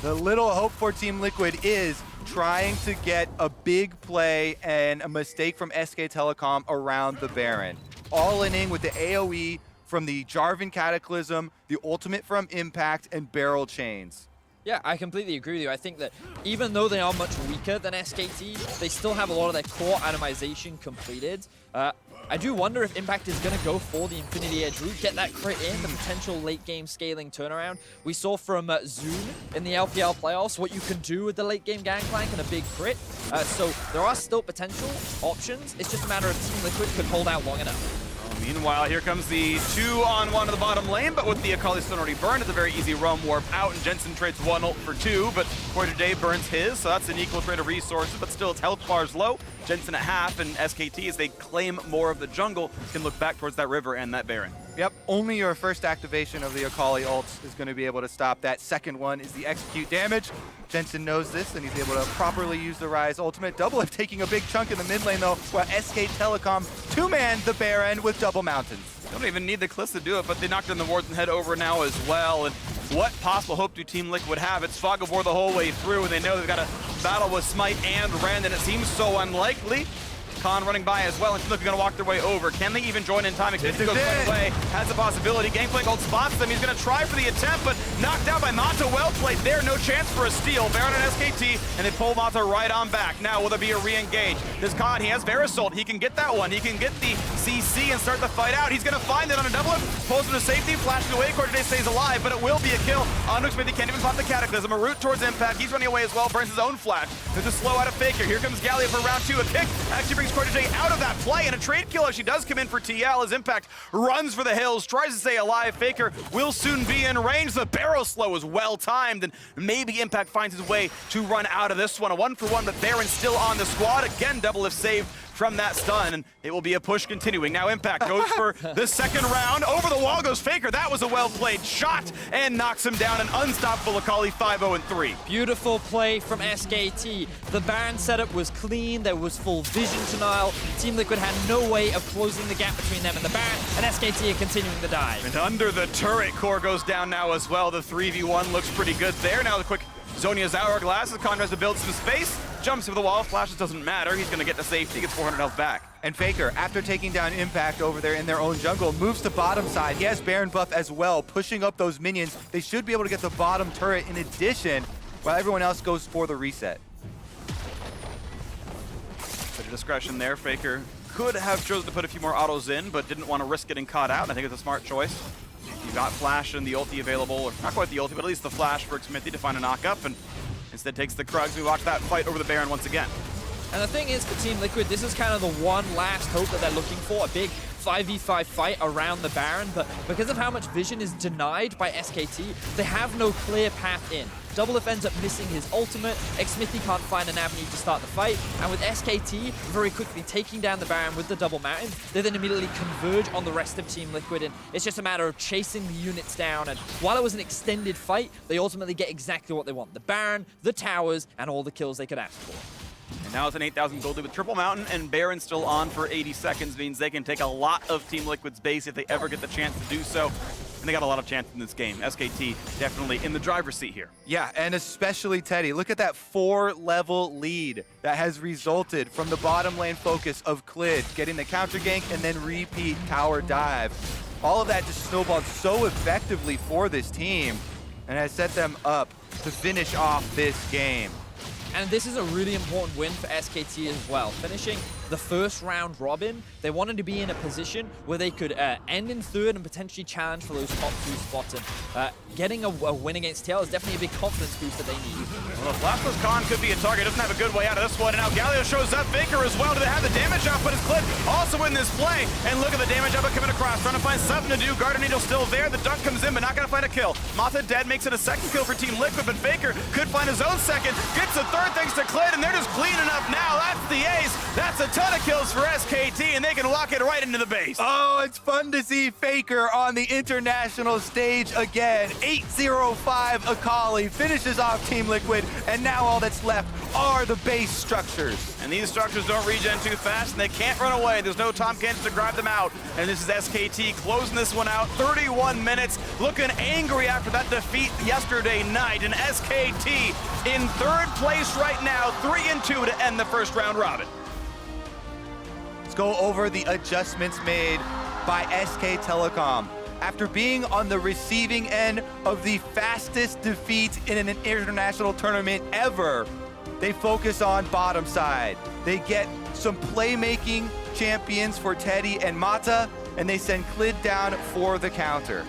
the little hope for Team Liquid is trying to get a big play and a mistake from SK Telecom around the Baron. All-in with the AoE from the Jarvan Cataclysm, the ultimate from Impact, and barrel chains.
Yeah, I completely agree with you. I think that even though they are much weaker than SKT, they still have a lot of their core itemization completed. I do wonder if Impact is going to go for the Infinity Edge route, get that crit in, the potential late game scaling turnaround. We saw from Zoom in the LPL playoffs what you can do with the late game Gangplank and a big crit. So there are still potential options. It's just a matter of Team Liquid could hold out long enough.
Meanwhile, here comes the 2-on-1 to the bottom lane, but with the Akali stun already burned, it's a very easy roam warp out, and Jensen trades 1 ult for 2, but CoreJJ burns his, so that's an equal trade of resources, but still its health bar is low. Jensen at half, and SKT, as they claim more of the jungle, can look back towards that river and that Baron.
Yep, only your first activation of the Akali ult is going to be able to stop that. Second one is the execute damage. Jensen knows this, and he's able to properly use the Ryze ultimate. Doublelift taking a big chunk in the mid lane, though, while SK Telecom two-man the Baron with double mountains.
Don't even need the Kalista to do it, but they knocked in the wards and head over now as well. And what possible hope do Team Liquid have? It's Fog of War the whole way through, and they know they've got to battle with Smite and Rend, and it seems so unlikely. Khan running by as well, and Team Liquid going to walk their way over. Can they even join in time? Xmithie goes right away, has a possibility. Gangplank ult spots them. He's going to try for the attempt, but knocked out by Mata. Well played there. No chance for a steal. Baron and SKT, and they pull Mata right on back. Now, will there be a re-engage? This Khan, he has Varus ult. He can get that one. He can get the CC and start the fight out. He's going to find it on a double up. Pulls him to safety, flashing away. CoreJJ stays alive, but it will be a kill. Onto Xmithie, can't even pop the Cataclysm. A route towards Impact. He's running away as well. Burns his own flash. There's a slow out of FLICKR. Here comes Galio for round 2. A kick actually brings CoreJJ out of that play, and a trade kill actually does come in for TL as Impact runs for the hills, tries to stay alive. FLICKR will soon be in range. The barrel slow is well timed, and maybe Impact finds his way to run out of this one. A 1-for-1, but Baron's still on the squad. Again, Doublelift saved from that stun, and it will be a push continuing. Now Impact goes for the second round. Over the wall goes FLICKR. That was a well-played shot, and knocks him down. An unstoppable Akali 5-0-3.
Beautiful play from SKT. The Baron setup was clean. There was full vision denial. Team Liquid had no way of closing the gap between them and the Baron, and SKT are continuing the dive.
And under the turret, Core goes down now as well. The 3v1 looks pretty good there. Now the quick Zonia's Hourglass as Khan tries to build some space. Jumps over the wall, flashes, doesn't matter. He's going to get to safety, gets 400 health back.
And FLICKR, after taking down Impact over there in their own jungle, moves to bottom side. He has Baron buff as well, pushing up those minions. They should be able to get the bottom turret in addition, while everyone else goes for the reset.
Bit of discretion there. FLICKR could have chosen to put a few more autos in, but didn't want to risk getting caught out. I think it's a smart choice. You got Flash and the ulti available, or not quite the ulti, but at least the Flash for Xmithie to find a knock-up, and instead takes the Krugs. We watch that fight over the Baron once again.
And the thing is, for Team Liquid, this is kind of the one last hope that they're looking for, a big 5v5 fight around the Baron, but because of how much vision is denied by SKT, they have no clear path in. Doublelift ends up missing his ultimate, Xmithie can't find an avenue to start the fight, and with SKT very quickly taking down the Baron with the double mountain, they then immediately converge on the rest of Team Liquid, and it's just a matter of chasing the units down, and while it was an extended fight, they ultimately get exactly what they want. The Baron, the towers, and all the kills they could ask for.
And now it's an 8,000 gold lead with Triple Mountain, and Baron still on for 80 seconds, means they can take a lot of Team Liquid's base if they ever get the chance to do so. And they got a lot of chance in this game. SKT definitely in the driver's seat here.
Yeah, and especially Teddy. Look at that 4-level lead that has resulted from the bottom lane focus of Clid, getting the counter gank and then repeat tower dive. All of that just snowballed so effectively for this team and has set them up to finish off this game.
And this is a really important win for SKT as well. Finishing the first round robin, they wanted to be in a position where they could end in third and potentially challenge for those top 2 spots. And getting a win against TL is definitely a big confidence boost that they need.
Well, Flashless Khan could be a target. Doesn't have a good way out of this one. And now Galio shows up. FLICKR as well. Do they have the damage output? Is Clid also in this play? And look at the damage output coming across. Trying to find something to do. Garden Needle still there. The dunk comes in, but not going to find a kill. Mata dead makes it a second kill for Team Liquid, but FLICKR could find his own second. Gets the third thanks to Clid, and they're just cleaning up now. That's the ace. That's a ton of kills for SKT, and they can walk it right into the base.
Oh, it's fun to see FLICKR on the international stage again. 805 Akali finishes off Team Liquid, and now all that's left are the base structures.
And these structures don't regen too fast, and they can't run away. There's no Tahm Kench to grab them out. And this is SKT closing this one out. 31 minutes, looking angry after that defeat yesterday night. And SKT in third place right now, 3-2 to end the first round robin.
Let's go over the adjustments made by SK Telecom. After being on the receiving end of the fastest defeat in an international tournament ever, they focus on bottom side. They get some playmaking champions for Teddy and Mata, and they send Clid down for the counter.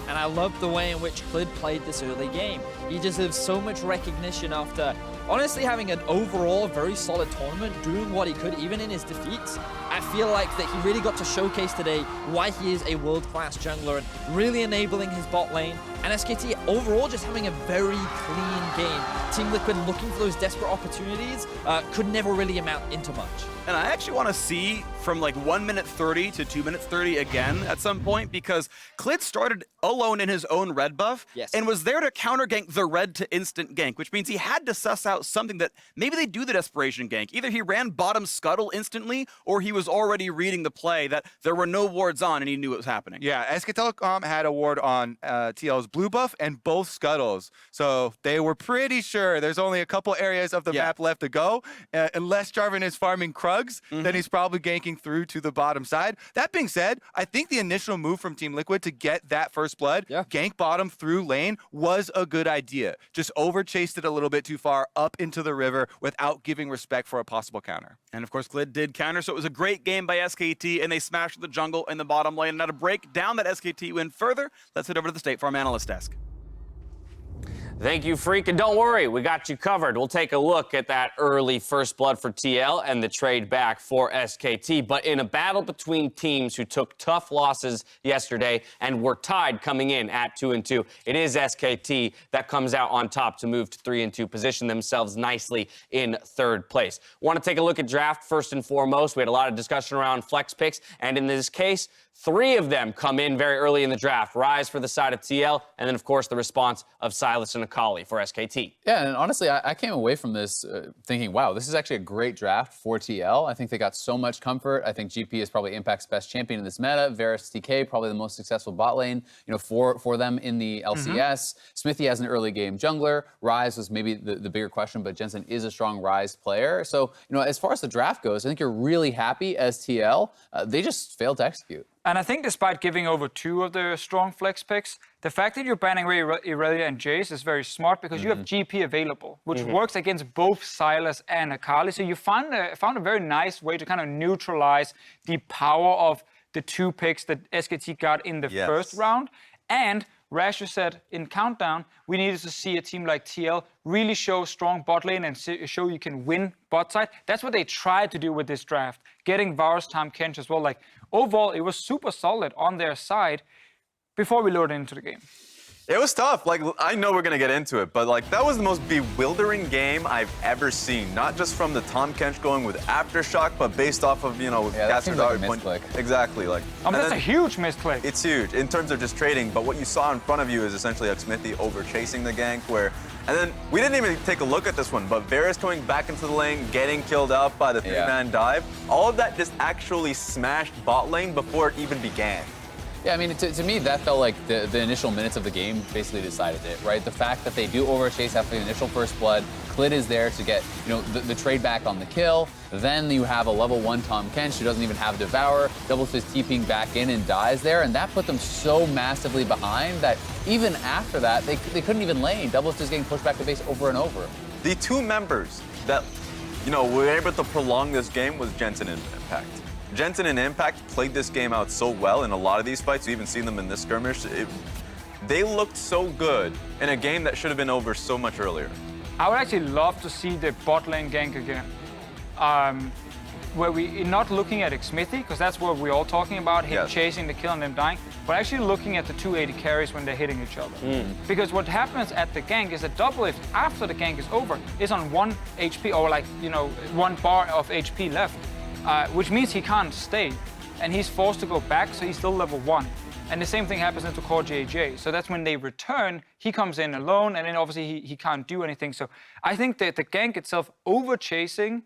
And I love the way in which Clid played this early game. He deserves so much recognition after honestly having an overall very solid tournament, doing what he could even in his defeats. I feel like that he really got to showcase today why he is a world-class jungler and really enabling his bot lane. And SKT overall just having a very clean game. Team Liquid looking for those desperate opportunities could never really amount into much.
And I actually want to see from like 1 minute 30 to 2 minutes 30 again at some point, because Clid started alone in his own red buff and was there to counter gank the red to instant gank, which means he had to suss out something that maybe they do the desperation gank. Either he ran bottom scuttle instantly, or he was already reading the play that there were no wards on and he knew what was happening.
Yeah, SK Telecom had a ward on TL's blue buff and both scuttles. So they were pretty sure there's only a couple areas of the map left to go. Unless Jarvan is farming Krugs, then he's probably ganking through to the bottom side. That being said, I think the initial move from Team Liquid to get that first blood, gank bottom through lane, was a good idea. Just over-chased it a little bit too far up into the river without giving respect for a possible counter.
And of course, Clid did counter, so it was a great game by SKT, and they smashed the jungle in the bottom lane. Now to break down that SKT win further, let's head over to the State Farm Analyst Desk.
Thank you, Freak. And don't worry, we got you covered. We'll take a look at that early first blood for TL and the trade back for SKT. But in a battle between teams who took tough losses yesterday and were tied coming in at 2-2, it is SKT that comes out on top to move to 3-2, position themselves nicely in third place. Want to take a look at draft first and foremost. We had a lot of discussion around flex picks, and in this case, 3 of them come in very early in the draft. Ryze for the side of TL, and then, of course, the response of Sylas and Akali for SKT.
Yeah, and honestly, I came away from this thinking, wow, this is actually a great draft for TL. I think they got so much comfort. I think GP is probably Impact's best champion in this meta. Varus TK, probably the most successful bot lane, for them in the LCS. Xmithie has an early game jungler. Ryze was maybe the bigger question, but Jensen is a strong Ryze player. So, as far as the draft goes, I think you're really happy as TL. They just failed to execute.
And I think despite giving over 2 of the strong flex picks, the fact that you're banning Irelia and Jace is very smart because you have GP available, which works against both Sylas and Akali. So you found a very nice way to kind of neutralize the power of the 2 picks that SKT got in the first round. And Rasher said in Countdown, we needed to see a team like TL really show strong bot lane and show you can win bot side. That's what they tried to do with this draft, getting Varus, Tahm, Kench as well. Like, overall, it was super solid on their side before we loaded into the game.
It was tough. Like, I know we're gonna get into it, but like that was the most bewildering game I've ever seen. Not just from the Tahm Kench going with Aftershock, but based off of, you know,
that seems like a
point.
misclick.
Exactly. Like,
That's a huge misclick.
it's huge in terms of just trading. But what you saw in front of you is essentially Xmithie over chasing the gank. And then we didn't even take a look at this one, but Varus coming back into the lane, getting killed out by the three-man dive. All of that just actually smashed bot lane before it even began.
Yeah, I mean, to me, that felt like the initial minutes of the game basically decided it, right? The fact that they do overchase after the initial first blood, Clid is there to get, you know, the trade back on the kill. Then you have a level 1 Tahm Kench who doesn't even have Devour. Doublelift is TPing back in and dies there, and that put them so massively behind that even after that, they couldn't even lane. Doublelift is getting pushed back to base over and over.
The two members that, you know, were able to prolong this game was Jensen and Impact. Jensen and Impact played this game out so well in a lot of these fights. You even seen them in this skirmish. They looked so good in a game that should have been over so much earlier.
I would actually love to see the bot lane gank again. Where we're not looking at Xmithie, because that's what we're all talking about, him chasing the kill and them dying, but actually looking at the 280 carries when they're hitting each other. Because what happens at the gank is that Doublelift, after the gank is over, is on 1 HP, or like, you know, 1 bar of HP left. Which means he can't stay, and he's forced to go back, so he's still level 1. And the same thing happens into CoreJJ. So that's when they return, he comes in alone, and then obviously he can't do anything. So I think that the gank itself, over chasing,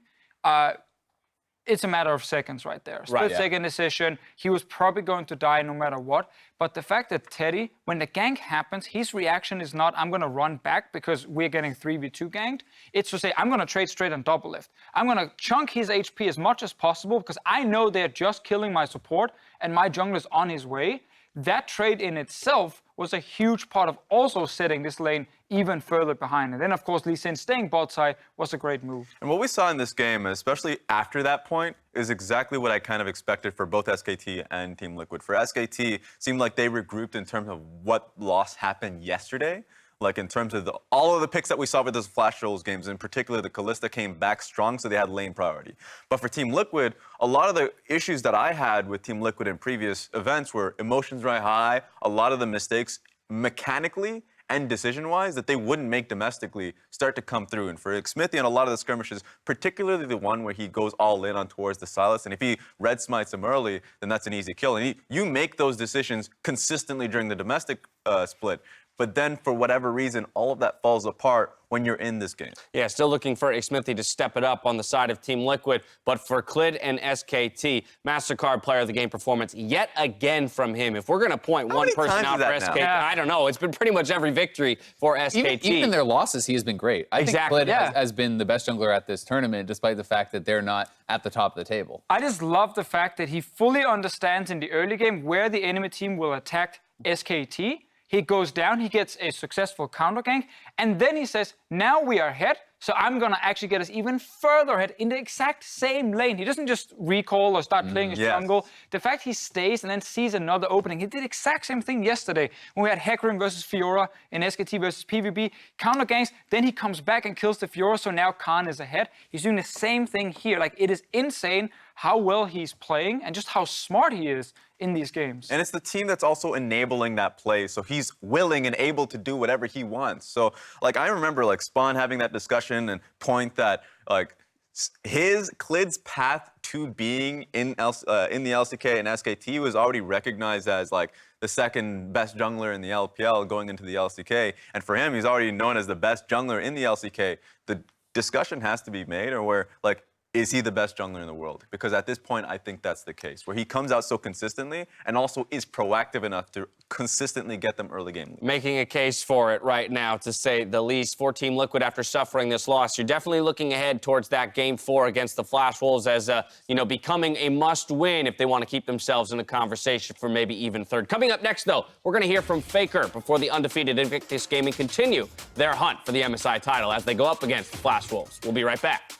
it's a matter of seconds right there. Split-second decision. He was probably going to die no matter what. But the fact that Teddy, when the gank happens, his reaction is not, I'm going to run back because we're getting 3v2 ganked. It's to say, I'm going to trade straight on Doublelift. I'm going to chunk his HP as much as possible because I know they're just killing my support and my jungler's on his way. That trade in itself was a huge part of also setting this lane even further behind. And then, of course, Lee Sin staying bot side was a great move.
And what we saw in this game, especially after that point, is exactly what I kind of expected for both SKT and Team Liquid. For SKT, it seemed like they regrouped in terms of what loss happened yesterday. Like in terms of all of the picks that we saw with those Flash Rolls games, in particular, the Kalista came back strong, so they had lane priority. But for Team Liquid, a lot of the issues that I had with Team Liquid in previous events were emotions right high, a lot of the mistakes mechanically and decision-wise that they wouldn't make domestically start to come through. And for Xmithie on a lot of the skirmishes, particularly the one where he goes all in on towards the Sylas, and if he red smites him early, then that's an easy kill. And you make those decisions consistently during the domestic split. But then, for whatever reason, all of that falls apart when you're in this game.
Yeah, still looking for Xmithie to step it up on the side of Team Liquid. But for Clid and SKT, MasterCard player of the game performance yet again from him. If we're going to point one person out for SKT, I don't know. It's been pretty much every victory for SKT.
Even in their losses, he has been great. I think Clid has been the best jungler at this tournament, despite the fact that they're not at the top of the table.
I just love the fact that he fully understands in the early game where the enemy team will attack SKT. He goes down, he gets a successful counter gank, and then he says, now we are ahead, so I'm gonna actually get us even further ahead in the exact same lane. He doesn't just recall or start playing his jungle. The fact he stays and then sees another opening. He did the exact same thing yesterday when we had Hecarim versus Fiora in SKT versus PvP. Counter ganks, then he comes back and kills the Fiora, so now Khan is ahead. He's doing the same thing here. Like, it is insane how well he's playing and just how smart he is in these games.
And it's the team that's also enabling that play, so he's willing and able to do whatever he wants. So, like, I remember, like, Spawn having that discussion and point that, like, Clid's path to being in the LCK and SKT was already recognized as, like, the second best jungler in the LPL going into the LCK. And for him, he's already known as the best jungler in the LCK. The discussion has to be made, or where, like, is he the best jungler in the world? Because at this point, I think that's the case, where he comes out so consistently and also is proactive enough to consistently get them early game lead.
Making a case for it right now, to say the least, for Team Liquid after suffering this loss. You're definitely looking ahead towards that Game 4 against the Flash Wolves as, becoming a must-win if they want to keep themselves in the conversation for maybe even third. Coming up next, though, we're going to hear from FLICKR before the undefeated Invictus Gaming continue their hunt for the MSI title as they go up against the Flash Wolves. We'll be right back.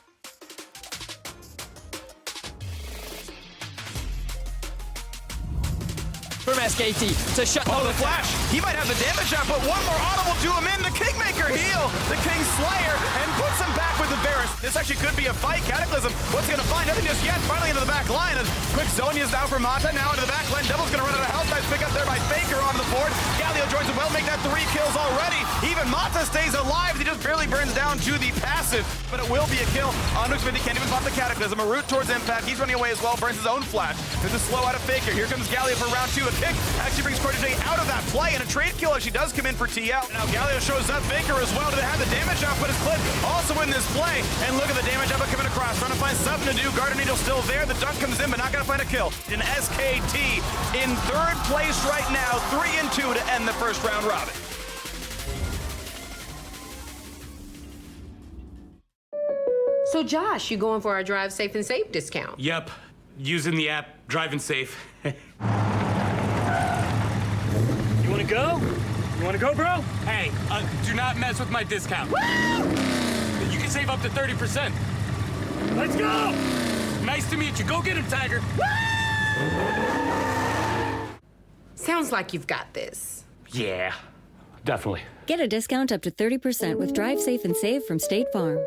From
SKT to shut down
the flash. He might have the damage up, but one more auto will do him in. The Kingmaker heal. The King Slayer and puts him back with the Varus. This actually could be a fight. Cataclysm, what's he going to find? Nothing just yet. Finally into the back line. And quick Zonia's now for Mata. Now into the back line. Double's going to run out of health. Nice pick up there by FLICKR on the board. Galio joins him well. Make that 3 kills already. Even Mata stays alive. He just barely burns down to the passive, but it will be a kill. On Xmithie can't even pop the Cataclysm. A route towards Impact. He's running away as well. Burns his own flash. There's a slow out of FLICKR. Here comes Galio for round 2. A kick actually brings CoreJJ out of that play, and a trade kill actually does come in for TL. Now Galio shows up. FLICKR as well. Do they have the damage output? Is Clid also in this play? And look at the damage output coming across. Trying to find something to do. Guardian Angel still there. The dunk comes in, but not going to find a kill. In SKT in 3rd place right now. 3-2 to end the first round robin.
So Josh, you going for our Drive Safe and Save discount?
Yep, using the app, driving safe. You wanna go? You wanna go, bro? Hey, do not mess with my discount. Woo! You can save up to 30%. Let's go! Nice to meet you. Go get him, Tiger. Woo!
Sounds like you've got this.
Yeah, definitely.
Get a discount up to 30% with Drive Safe and Save from State Farm.